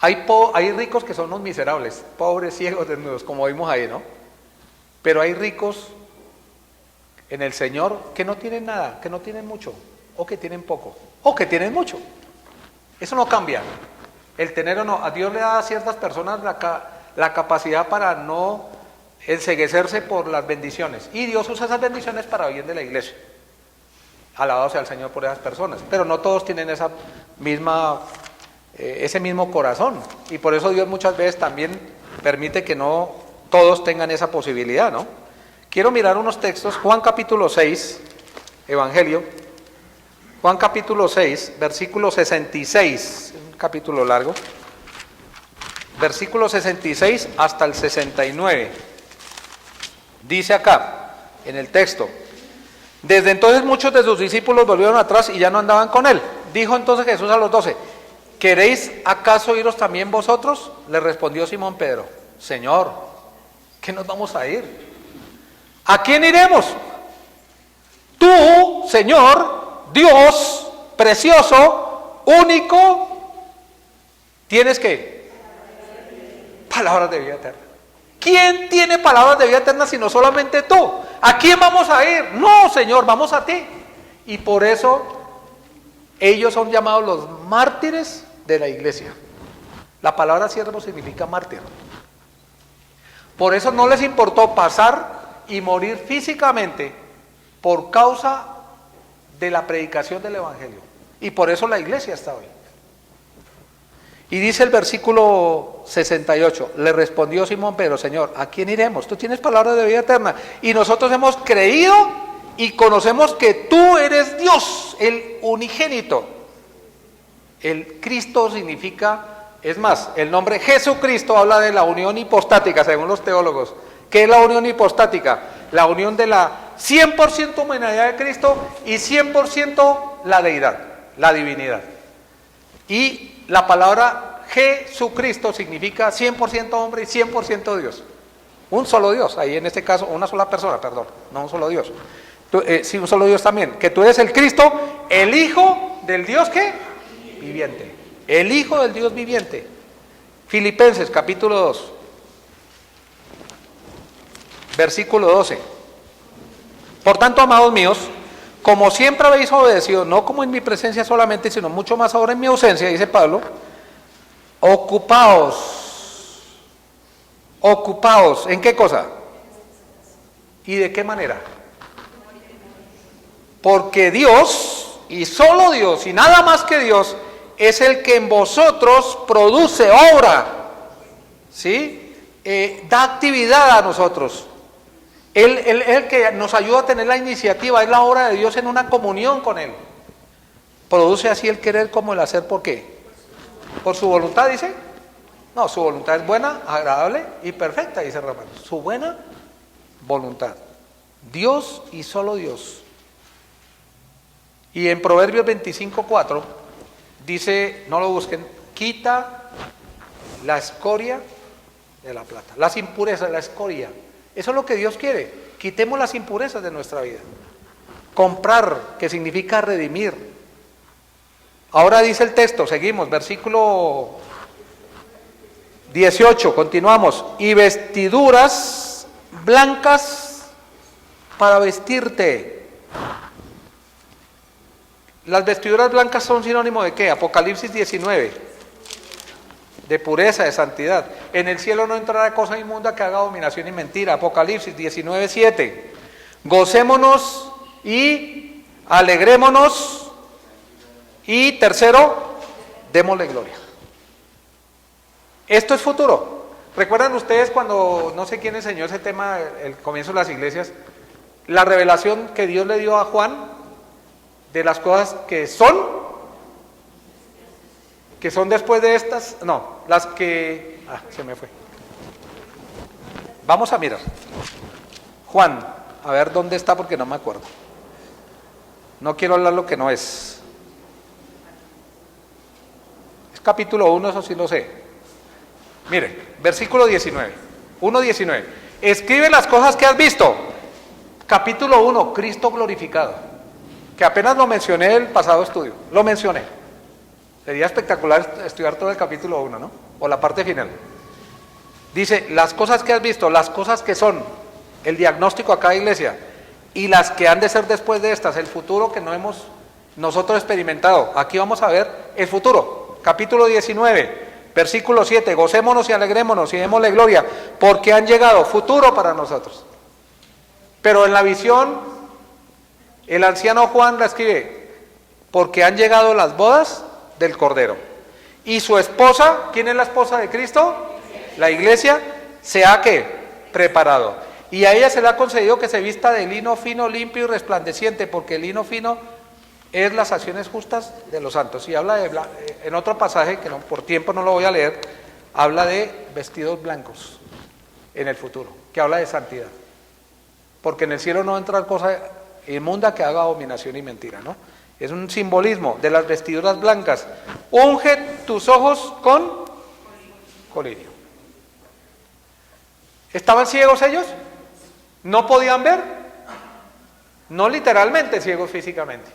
S1: Hay ricos que son unos miserables, pobres, ciegos, desnudos, como vimos ahí, ¿no? Pero hay ricos en el Señor que no tienen nada, que no tienen mucho, o que tienen poco, o que tienen mucho. Eso no cambia. El tener o no, a Dios le da a ciertas personas la capacidad para no enceguecerse por las bendiciones. Y Dios usa esas bendiciones para bien de la iglesia. Alabado sea el Señor por esas personas. Pero no todos tienen ese mismo corazón, y por eso Dios muchas veces también permite que no todos tengan esa posibilidad, ¿no? Quiero mirar unos textos. Juan capítulo 6, Evangelio, Juan capítulo 6, versículo 66, un capítulo largo, versículo 66 hasta el 69, dice acá, en el texto, desde entonces muchos de sus discípulos volvieron atrás y ya no andaban con él. Dijo entonces Jesús a los 12, ¿queréis acaso iros también vosotros? Le respondió Simón Pedro, Señor, ¿qué nos vamos a ir? ¿A quién iremos? Tú, Señor, Dios, precioso, único, ¿tienes qué? Palabras de vida eterna. ¿Quién tiene palabras de vida eterna sino solamente tú? ¿A quién vamos a ir? No, Señor, vamos a ti. Y por eso ellos son llamados los mártires de la iglesia. La palabra siervo significa mártir. Por eso no les importó pasar y morir físicamente por causa de la predicación del evangelio. Y por eso la iglesia está hoy. Y dice el versículo 68, le respondió Simón Pedro, Señor, ¿a quién iremos? Tú tienes palabras de vida eterna y nosotros hemos creído y conocemos que tú eres Dios, el unigénito. El Cristo significa Es más, el nombre Jesucristo habla de la unión hipostática, según los teólogos. ¿Qué es la unión hipostática? La unión de la 100% humanidad de Cristo y 100% la deidad, la divinidad. Y la palabra Jesucristo significa 100% hombre y 100% Dios. Un solo Dios, ahí en este caso, una sola persona, perdón, no un solo Dios. Sí, un solo Dios también, que tú eres el Cristo, el Hijo del Dios ¿qué? Viviente. El Hijo del Dios viviente. Filipenses capítulo 2, versículo 12. Por tanto, amados míos, como siempre habéis obedecido, no como en mi presencia solamente, sino mucho más ahora en mi ausencia, dice Pablo, ocupaos, ¿en qué cosa? ¿Y de qué manera? Porque Dios, y solo Dios, y nada más que Dios, es el que en vosotros produce obra, ¿sí? Da actividad a nosotros. Él es el que nos ayuda a tener la iniciativa, es la obra de Dios en una comunión con Él. Produce así el querer como el hacer, ¿por qué? ¿Por su voluntad, dice? No, su voluntad es buena, agradable y perfecta, dice Ramón. Su buena voluntad. Dios y solo Dios. Y en Proverbios 25:4 dice, no lo busquen, quita la escoria de la plata, las impurezas, la escoria. Eso es lo que Dios quiere, quitemos las impurezas de nuestra vida. Comprar, que significa redimir. Ahora dice el texto, seguimos, versículo 18, continuamos. Y vestiduras blancas para vestirte. Las vestiduras blancas son sinónimo de ¿qué? Apocalipsis 19. De pureza, de santidad. En el cielo no entrará cosa inmunda que haga dominación y mentira. Apocalipsis 19:7. Gocémonos y alegrémonos. Y tercero, démosle gloria. Esto es futuro. ¿Recuerdan ustedes cuando, no sé quién enseñó ese tema, el comienzo de las iglesias, la revelación que Dios le dio a Juan de las cosas que son después de estas? No, las que... se me fue. Vamos a mirar. Juan, a ver dónde está porque no me acuerdo. No quiero hablar lo que no es. Es capítulo 1, eso sí lo sé. Mire, versículo 19. 1:19. Escribe las cosas que has visto. Capítulo 1, Cristo glorificado. Que apenas lo mencioné en el pasado estudio. Lo mencioné. Sería espectacular estudiar todo el capítulo 1, ¿no? O la parte final. Dice, las cosas que has visto, las cosas que son, el diagnóstico acá, iglesia, y las que han de ser después de estas, el futuro que no hemos nosotros experimentado. Aquí vamos a ver el futuro. Capítulo 19, versículo 7, gocémonos y alegrémonos y démosle gloria, porque han llegado, futuro para nosotros. Pero en la visión, el anciano Juan la escribe, porque han llegado las bodas del Cordero. Y su esposa, ¿quién es la esposa de Cristo? La iglesia, se ha ¿qué? Preparado. Y a ella se le ha concedido que se vista de lino fino, limpio y resplandeciente, porque el lino fino es las acciones justas de los santos. Y habla de, en otro pasaje, que no, por tiempo no lo voy a leer, habla de vestidos blancos en el futuro, que habla de santidad. Porque en el cielo no entra cosa inmunda que haga abominación y mentira, ¿no? Es un simbolismo de las vestiduras blancas. Unge tus ojos con colirio. ¿Estaban ciegos ellos? ¿No podían ver? No literalmente ciegos físicamente,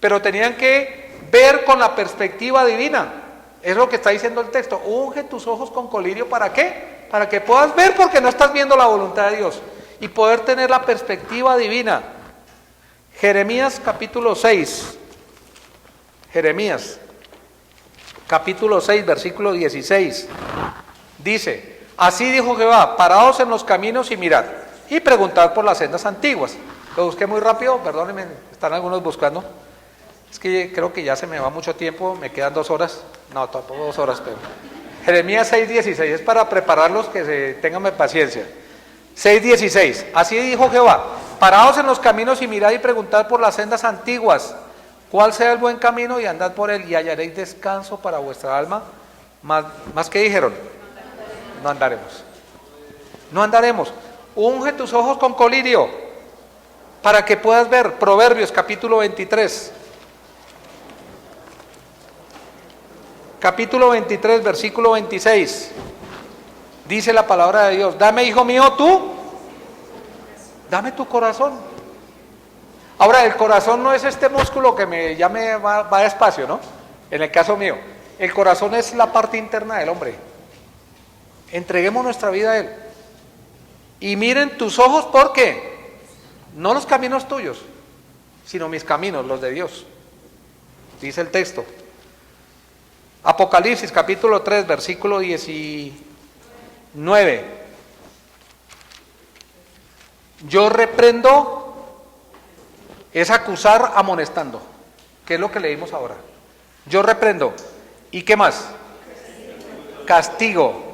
S1: pero tenían que ver con la perspectiva divina. Es lo que está diciendo el texto. Unge tus ojos con colirio, ¿para qué? Para que puedas ver, porque no estás viendo la voluntad de Dios, y poder tener la perspectiva divina. Jeremías capítulo 6. Jeremías capítulo 6, versículo 16. Dice, así dijo Jehová, paraos en los caminos y mirad, y preguntad por las sendas antiguas. Lo busqué muy rápido, perdónenme, están algunos buscando. Es que creo que ya se me va mucho tiempo, me quedan 2 horas. No, tampoco 2 horas, pero... Jeremías 6:16, es para prepararlos, que se tengan paciencia. 6:16, así dijo Jehová, paraos en los caminos y mirad y preguntad por las sendas antiguas, cuál sea el buen camino y andad por él y hallaréis descanso para vuestra alma, Más que dijeron, no andaremos. No andaremos. Unge tus ojos con colirio para que puedas ver. Proverbios capítulo 23. Capítulo 23, versículo 26. Dice la palabra de Dios: dame, hijo mío, dame tu corazón. Ahora, el corazón no es este músculo que ya me va despacio, ¿no? En el caso mío, el corazón es la parte interna del hombre. Entreguemos nuestra vida a Él. Y miren tus ojos, ¿por qué? No los caminos tuyos, sino mis caminos, los de Dios. Dice el texto. Apocalipsis capítulo 3, versículo 19. Yo reprendo es acusar amonestando, que es lo que leímos ahora. Yo reprendo. ¿Y qué más? Castigo.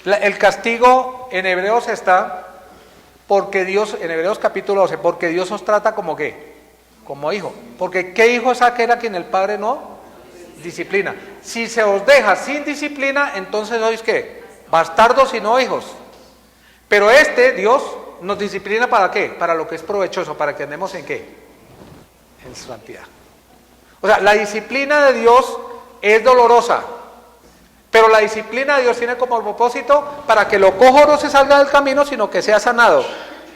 S1: El castigo en Hebreos está porque Dios, en Hebreos capítulo 12, porque Dios os trata como ¿qué? Como hijo. Porque ¿qué hijo es aquel a quien el Padre no disciplina? Si se os deja sin disciplina, entonces sois ¿qué? Bastardos y no hijos. Pero Dios, nos disciplina ¿para qué? Para lo que es provechoso, para que andemos ¿en qué? En santidad. O sea, la disciplina de Dios es dolorosa, pero la disciplina de Dios tiene como propósito para que lo cojo no se salga del camino, sino que sea sanado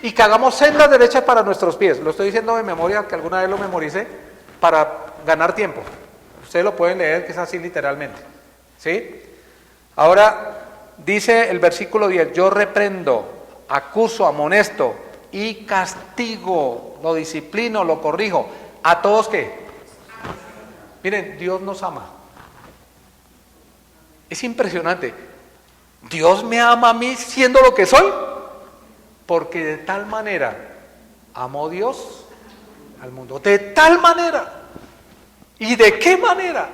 S1: y que hagamos sendas derechas para nuestros pies. Lo estoy diciendo de memoria, que alguna vez lo memoricé, para ganar tiempo. Ustedes lo pueden leer, que es así literalmente, ¿sí? Ahora, dice el versículo 10, yo reprendo, acuso, amonesto y castigo, lo disciplino, lo corrijo. ¿A todos qué? Miren, Dios nos ama. Es impresionante. Dios me ama a mí siendo lo que soy, porque de tal manera amó Dios al mundo. De tal manera. ¿Y de qué manera?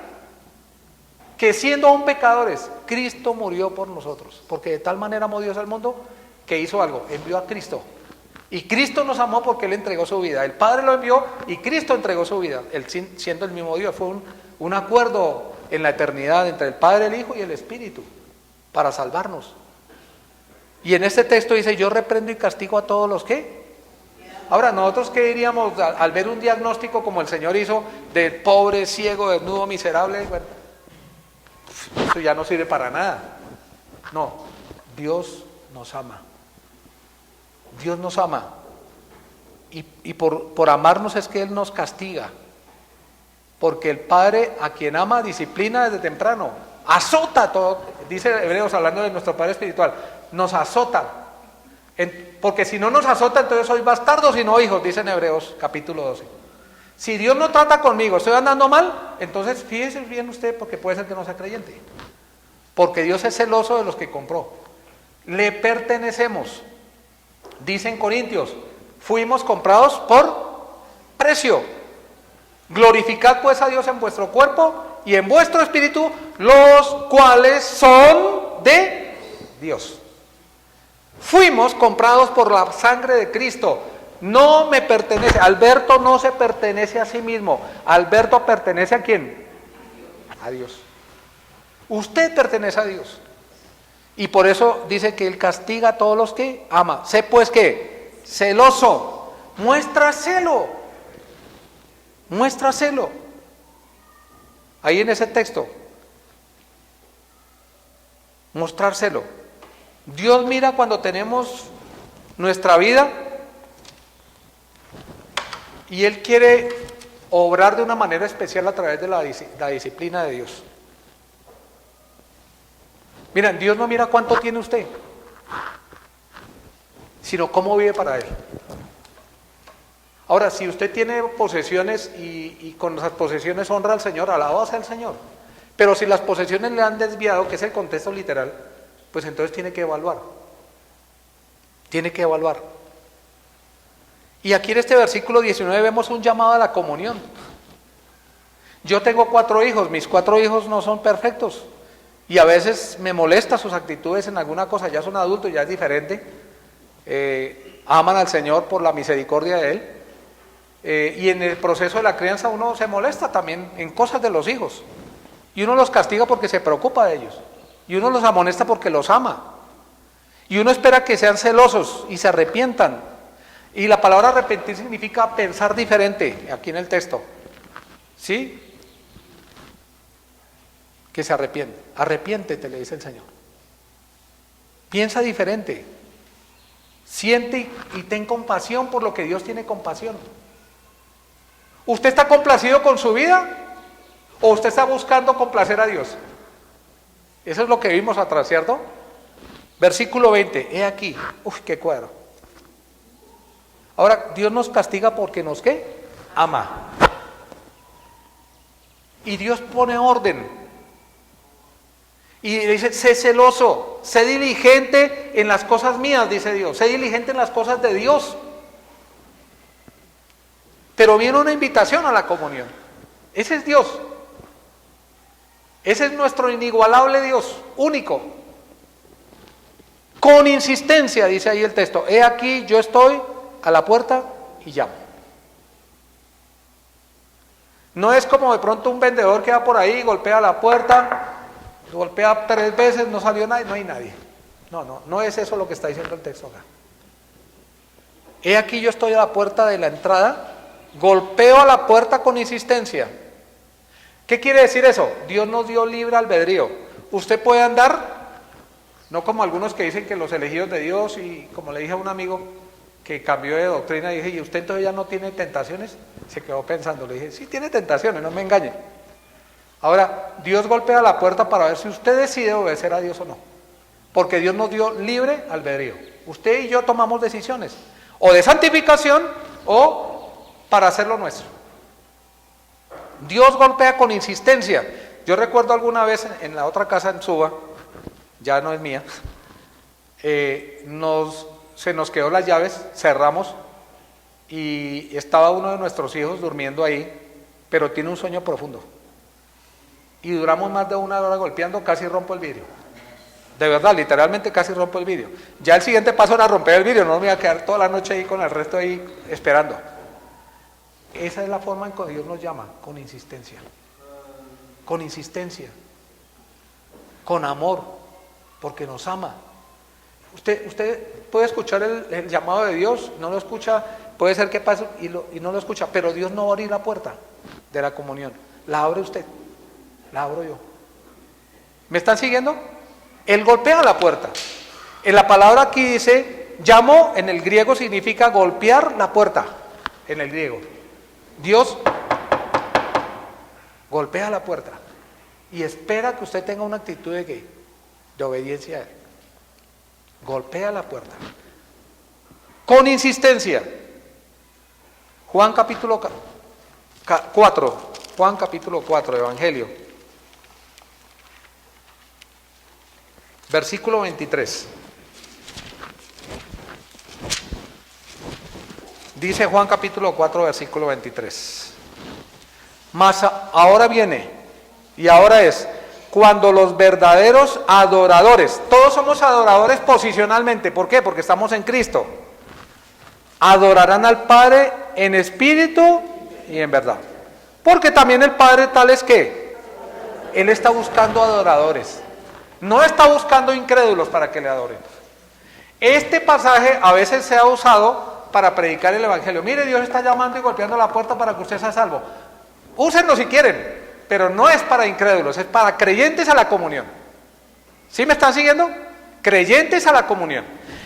S1: Que siendo aún pecadores, Cristo murió por nosotros. Porque de tal manera amó Dios al mundo, que hizo algo, envió a Cristo. Y Cristo nos amó porque Él entregó su vida. El Padre lo envió y Cristo entregó su vida. Él siendo el mismo Dios, fue un acuerdo en la eternidad entre el Padre, el Hijo y el Espíritu para salvarnos. Y en este texto dice, yo reprendo y castigo a todos los que. Ahora, nosotros qué diríamos al ver un diagnóstico como el Señor hizo de pobre, ciego, desnudo, miserable. Bueno, eso ya no sirve para nada. No, Dios nos ama. Dios nos ama. Y por amarnos es que Él nos castiga. Porque el Padre a quien ama disciplina desde temprano. Azota todo. Dice Hebreos, hablando de nuestro Padre espiritual. Nos azota. Porque si no nos azota, entonces soy bastardos y no hijos, dice en Hebreos capítulo 12. Si Dios no trata conmigo, estoy andando mal, entonces fíjese bien usted, porque puede ser que no sea creyente. Porque Dios es celoso de los que compró. Le pertenecemos. Dice en Corintios, fuimos comprados por precio. Glorificad pues a Dios en vuestro cuerpo y en vuestro espíritu, los cuales son de Dios. Fuimos comprados por la sangre de Cristo. No me pertenece. Alberto no se pertenece a sí mismo. Alberto pertenece ¿a quién? A Dios. Usted pertenece a Dios. Y por eso dice que Él castiga a todos los que ama. Sé pues que celoso. Muestra celo. Muestra celo. Ahí en ese texto. Mostrar celo. Dios mira cuando tenemos nuestra vida y Él quiere obrar de una manera especial a través de la disciplina de Dios. Miren, Dios no mira cuánto tiene usted, sino cómo vive para Él. Ahora, si usted tiene posesiones y con esas posesiones honra al Señor, alabado sea el Señor. Pero si las posesiones le han desviado, que es el contexto literal, pues entonces tiene que evaluar. Tiene que evaluar. Y aquí en este versículo 19 vemos un llamado a la comunión. Yo tengo 4 hijos, mis 4 hijos no son perfectos. Y a veces me molesta sus actitudes en alguna cosa, ya son adultos, ya es diferente. Aman al Señor por la misericordia de Él. Y en el proceso de la crianza uno se molesta también en cosas de los hijos. Y uno los castiga porque se preocupa de ellos. Y uno los amonesta porque los ama. Y uno espera que sean celosos y se arrepientan. Y la palabra arrepentir significa pensar diferente, aquí en el texto. ¿Sí? Que se arrepiente. Arrepiéntete, le dice el Señor. Piensa diferente. Siente y ten compasión por lo que Dios tiene compasión. ¿Usted está complacido con su vida? ¿O usted está buscando complacer a Dios? Eso es lo que vimos atrás, ¿cierto? Versículo 20, he aquí. Uf, qué cuadro. Ahora, Dios nos castiga porque nos, ¿qué? Ama. Y Dios pone orden. Y dice, sé celoso, sé diligente en las cosas mías, dice Dios. Sé diligente en las cosas de Dios. Pero viene una invitación a la comunión. Ese es Dios. Ese es nuestro inigualable Dios, único. Con insistencia, dice ahí el texto, he aquí, yo estoy a la puerta y llamo. No es como de pronto un vendedor que va por ahí, golpea la puerta, golpea 3 veces, no salió nadie, no hay nadie. No es eso lo que está diciendo el texto acá. He aquí, yo estoy a la puerta de la entrada, golpeo a la puerta con insistencia. ¿Qué quiere decir eso? Dios nos dio libre albedrío. Usted puede andar, no como algunos que dicen que los elegidos de Dios, y como le dije a un amigo que cambió de doctrina, dije, ¿y usted entonces ya no tiene tentaciones? Se quedó pensando, le dije, sí tiene tentaciones, no me engañe. Ahora, Dios golpea la puerta para ver si usted decide obedecer a Dios o no. Porque Dios nos dio libre albedrío. Usted y yo tomamos decisiones, o de santificación, o para hacer lo nuestro. Dios golpea con insistencia. Yo recuerdo alguna vez en la otra casa en Suba, ya no es mía, se nos quedó las llaves, cerramos y estaba uno de nuestros hijos durmiendo ahí, pero tiene un sueño profundo. Y duramos más de 1 hora golpeando, casi rompo el vidrio. De verdad, literalmente casi rompo el vidrio. Ya el siguiente paso era romper el vidrio, no me iba a quedar toda la noche ahí con el resto ahí esperando. Esa es la forma en que Dios nos llama, con insistencia. Con insistencia. Con amor, porque nos ama. Usted puede escuchar el llamado de Dios, no lo escucha, puede ser que pase y no lo escucha, pero Dios no va a abrir la puerta de la comunión. La abre usted, la abro yo. ¿Me están siguiendo? Él golpea la puerta. En la palabra aquí dice, llamo en el griego significa golpear la puerta, en el griego. Dios golpea la puerta y espera que usted tenga una actitud de ¿qué? De obediencia a Él. Golpea la puerta con insistencia. Juan capítulo 4, Evangelio, versículo 23. Dice Juan capítulo 4, versículo 23. Mas ahora viene, y ahora es, cuando los verdaderos adoradores, todos somos adoradores posicionalmente, ¿por qué? Porque estamos en Cristo, adorarán al Padre en espíritu y en verdad. Porque también el Padre tal es que Él está buscando adoradores, no está buscando incrédulos para que le adoren. Este pasaje a veces se ha usado para predicar el Evangelio. Mire, Dios está llamando y golpeando la puerta para que usted sea salvo. Úsenlo si quieren, pero no es para incrédulos, es para creyentes a la comunión. ¿Sí me están siguiendo? Creyentes a la comunión.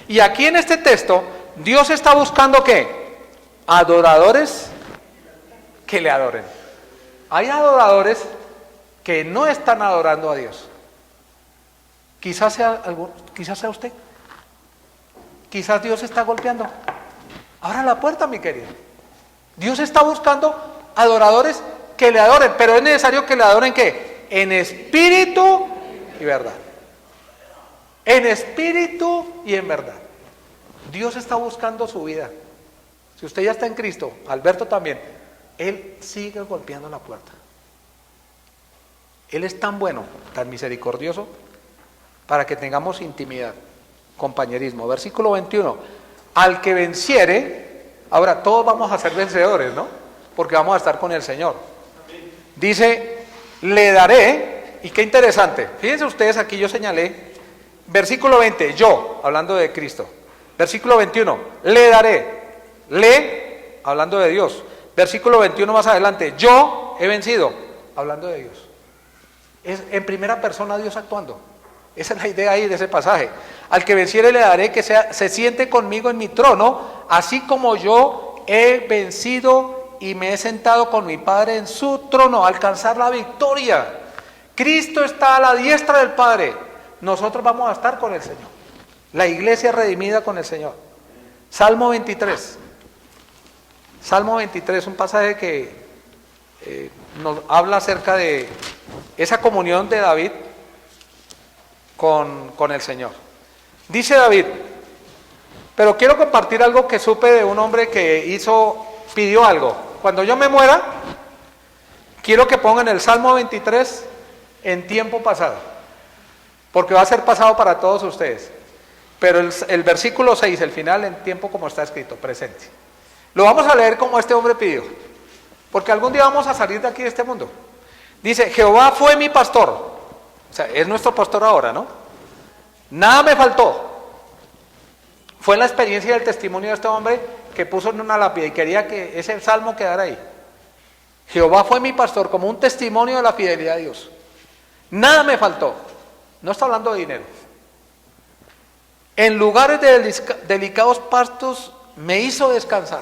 S1: Y aquí en este texto, Dios está buscando ¿qué? Adoradores que le adoren. Hay adoradores que no están adorando a Dios. Quizás sea usted. Quizás Dios está golpeando. Abra la puerta, mi querido. Dios está buscando adoradores que le adoren, pero es necesario que le adoren ¿qué? En espíritu y verdad. En espíritu y en verdad. Dios está buscando su vida. Si usted ya está en Cristo, Alberto también, Él sigue golpeando la puerta. Él es tan bueno, tan misericordioso, para que tengamos intimidad, compañerismo. Versículo 21. Al que venciere, ahora todos vamos a ser vencedores, ¿no? Porque vamos a estar con el Señor. Dice, le daré Y qué interesante. Fíjense ustedes, aquí yo señalé, versículo 20, yo, hablando de Cristo. Versículo 21, le daré. Le, hablando de Dios. Versículo 21 más adelante, yo he vencido, hablando de Dios. Es en primera persona Dios actuando. Esa es la idea ahí de ese pasaje. Al que venciere le daré que se siente conmigo en mi trono, así como yo he vencido y me he sentado con mi Padre en su trono, alcanzar la victoria. Cristo está a la diestra del Padre. Nosotros vamos a estar con el Señor. La iglesia redimida con el Señor. Salmo 23. Salmo 23, un pasaje que nos habla acerca de esa comunión de David con el Señor. Dice David, pero quiero compartir algo que supe de un hombre que pidió algo. Cuando yo me muera, quiero que pongan el Salmo 23 en tiempo pasado, porque va a ser pasado para todos ustedes. Pero el versículo 6, el final, en tiempo como está escrito, presente. Lo vamos a leer como este hombre pidió, porque algún día vamos a salir de aquí de este mundo. Dice, Jehová fue mi pastor, o sea, es nuestro pastor ahora, ¿no? Nada me faltó. Fue la experiencia del testimonio de este hombre que puso en una lápida y quería que ese salmo quedara ahí. Jehová fue mi pastor, como un testimonio de la fidelidad de Dios. Nada me faltó. No está hablando de dinero. En lugares de delicados pastos me hizo descansar.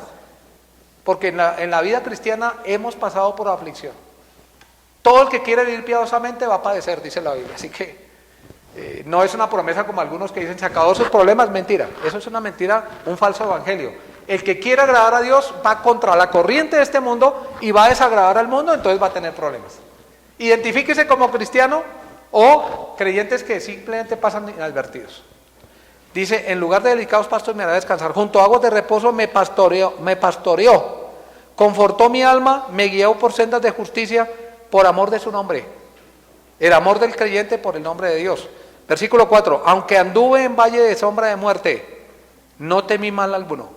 S1: Porque en la vida cristiana hemos pasado por aflicción. Todo el que quiere vivir piadosamente va a padecer, dice la Biblia. Así que no es una promesa como algunos que dicen, se acabó sus problemas, mentira. Eso es una mentira, un falso evangelio. El que quiere agradar a Dios va contra la corriente de este mundo y va a desagradar al mundo, entonces va a tener problemas. Identifíquese como cristiano o creyentes que simplemente pasan inadvertidos. Dice, en lugar de delicados pastos me hará descansar, junto a aguas de reposo me pastoreó, confortó mi alma, me guió por sendas de justicia por amor de su nombre. El amor del creyente por el nombre de Dios. Versículo 4, aunque anduve en valle de sombra de muerte, no temí mal alguno,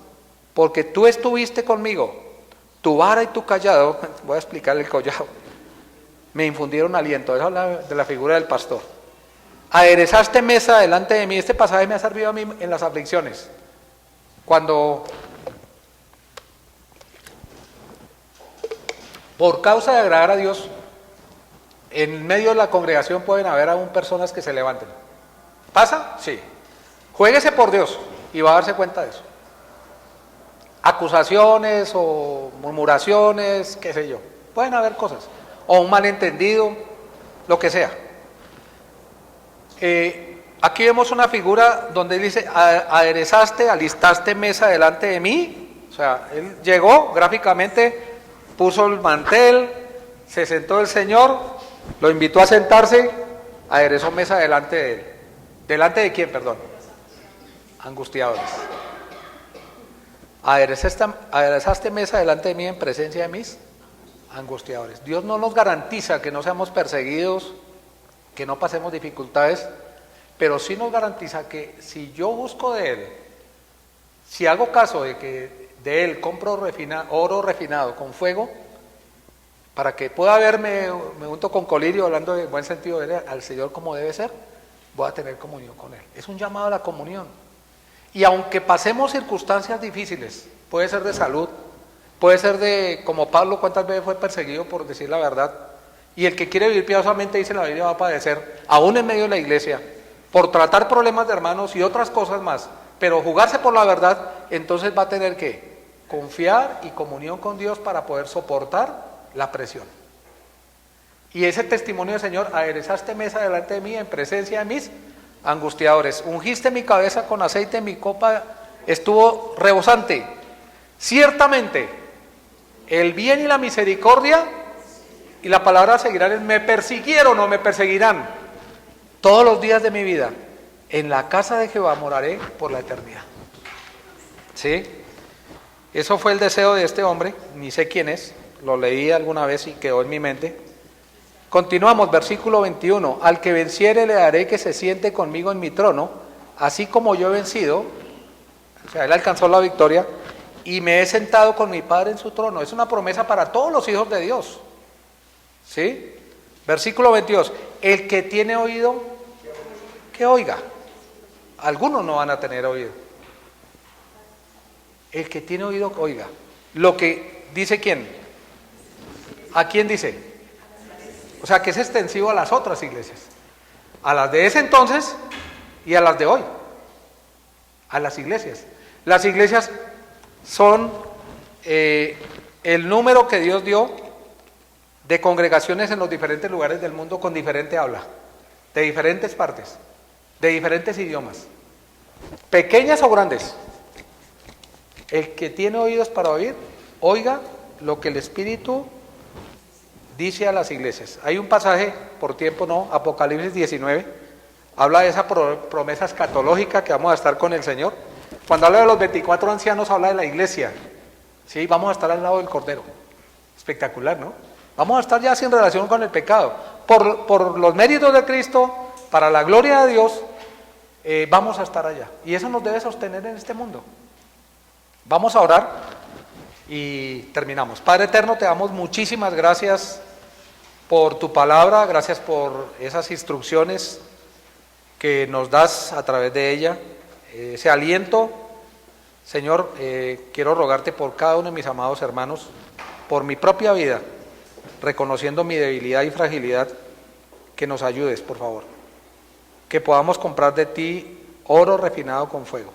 S1: porque tú estuviste conmigo, tu vara y tu callado, voy a explicar el callado, me infundieron aliento. Eso habla de la figura del pastor. Aderezaste mesa delante de mí. Este pasaje me ha servido a mí en las aflicciones. Cuando, por causa de agradar a Dios, en medio de la congregación pueden haber aún personas que se levanten. ¿Pasa? Sí. Juéguese por Dios y va a darse cuenta de eso. Acusaciones o murmuraciones, qué sé yo. Pueden haber cosas. O un malentendido, lo que sea. Aquí vemos una figura donde dice, aderezaste, alistaste mesa delante de mí. O sea, él llegó gráficamente, puso el mantel, se sentó el Señor, lo invitó a sentarse, aderezó mesa delante de él. ¿Delante de quién, perdón? Angustiadores. Aderezaste mesa delante de mí en presencia de mis angustiadores. Dios no nos garantiza que no seamos perseguidos, que no pasemos dificultades, pero sí nos garantiza que si yo busco de Él, si hago caso de que de Él compro oro refinado con fuego, para que pueda verme, me unto con colirio, hablando de buen sentido, ver al Señor como debe ser, voy a tener comunión con Él. Es un llamado a la comunión. Y aunque pasemos circunstancias difíciles, puede ser de salud, puede ser de, como Pablo, cuántas veces fue perseguido por decir la verdad, y el que quiere vivir piadosamente, dice la Biblia, va a padecer, aún en medio de la iglesia, por tratar problemas de hermanos y otras cosas más, pero jugarse por la verdad, entonces va a tener que confiar y comunión con Dios para poder soportar la presión. Y ese testimonio del Señor, aderezaste mesa delante de mí en presencia de mis angustiadores, ungiste mi cabeza con aceite, mi copa estuvo rebosante. Ciertamente, el bien y la misericordia y la palabra seguirán, me persiguieron o me perseguirán todos los días de mi vida. En la casa de Jehová moraré por la eternidad. ¿Sí? Eso fue el deseo de este hombre, ni sé quién es, lo leí alguna vez y quedó en mi mente. Continuamos, versículo 21. Al que venciere le daré que se siente conmigo en mi trono, así como yo he vencido. O sea, él alcanzó la victoria y me he sentado con mi Padre en su trono. Es una promesa para todos los hijos de Dios. ¿Sí? Versículo 22. el que tiene oído, que oiga. Algunos no van a tener oído. El que tiene oído, oiga. Lo que dice quién. ¿A quién dice? O sea, que es extensivo a las otras iglesias. A las de ese entonces y a las de hoy. A las iglesias. Las iglesias son el número que Dios dio de congregaciones en los diferentes lugares del mundo con diferente habla, de diferentes partes, de diferentes idiomas, pequeñas o grandes. El que tiene oídos para oír, oiga lo que el Espíritu dice a las iglesias. Hay un pasaje, por tiempo no, Apocalipsis 19, habla de esa promesa escatológica que vamos a estar con el Señor. Cuando habla de los 24 ancianos, habla de la iglesia. Sí, vamos a estar al lado del Cordero. Espectacular, ¿no? Vamos a estar ya sin relación con el pecado. Por los méritos de Cristo, para la gloria de Dios, vamos a estar allá. Y eso nos debe sostener en este mundo. Vamos a orar y terminamos. Padre eterno, te damos muchísimas gracias por tu palabra, gracias por esas instrucciones que nos das a través de ella, ese aliento. Señor, quiero rogarte por cada uno de mis amados hermanos, por mi propia vida, reconociendo mi debilidad y fragilidad, que nos ayudes, por favor. Que podamos comprar de ti oro refinado con fuego.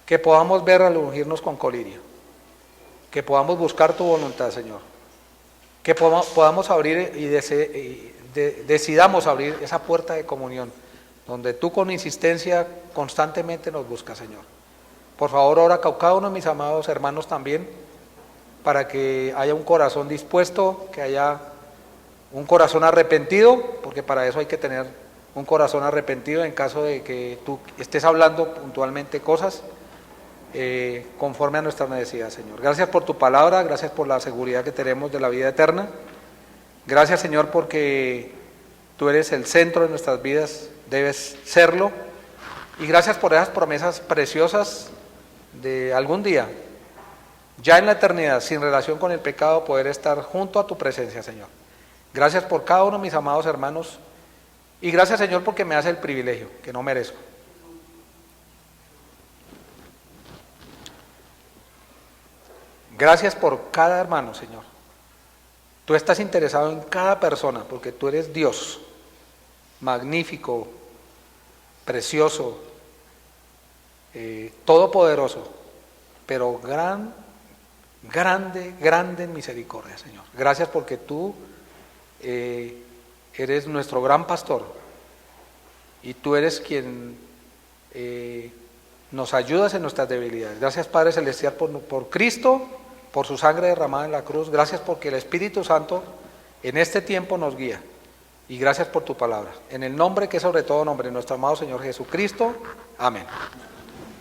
S1: Que podamos ver al ungirnos con colirio. Que podamos buscar tu voluntad, Señor. Que podamos abrir y decidamos abrir esa puerta de comunión, donde tú con insistencia constantemente nos buscas, Señor. Por favor, ora con cada uno de mis amados hermanos también, para que haya un corazón dispuesto, que haya un corazón arrepentido, porque para eso hay que tener un corazón arrepentido en caso de que tú estés hablando puntualmente cosas conforme a nuestra necesidad, Señor. Gracias por tu palabra, gracias por la seguridad que tenemos de la vida eterna. Gracias, Señor, porque tú eres el centro de nuestras vidas, debes serlo. Y gracias por esas promesas preciosas de algún día, ya en la eternidad, sin relación con el pecado, poder estar junto a tu presencia, Señor. Gracias por cada uno de mis amados hermanos. Y gracias, Señor, porque me hace el privilegio que no merezco. Gracias por cada hermano, Señor. Tú estás interesado en cada persona, porque tú eres Dios, magnífico, precioso, todopoderoso, pero grande en misericordia, Señor. Gracias porque tú eres nuestro gran pastor y tú eres quien nos ayudas en nuestras debilidades. Gracias, Padre Celestial, por Cristo, por su sangre derramada en la cruz. Gracias porque el Espíritu Santo en este tiempo nos guía. Y gracias por tu palabra. En el nombre que es sobre todo nombre, nuestro amado Señor Jesucristo. Amén.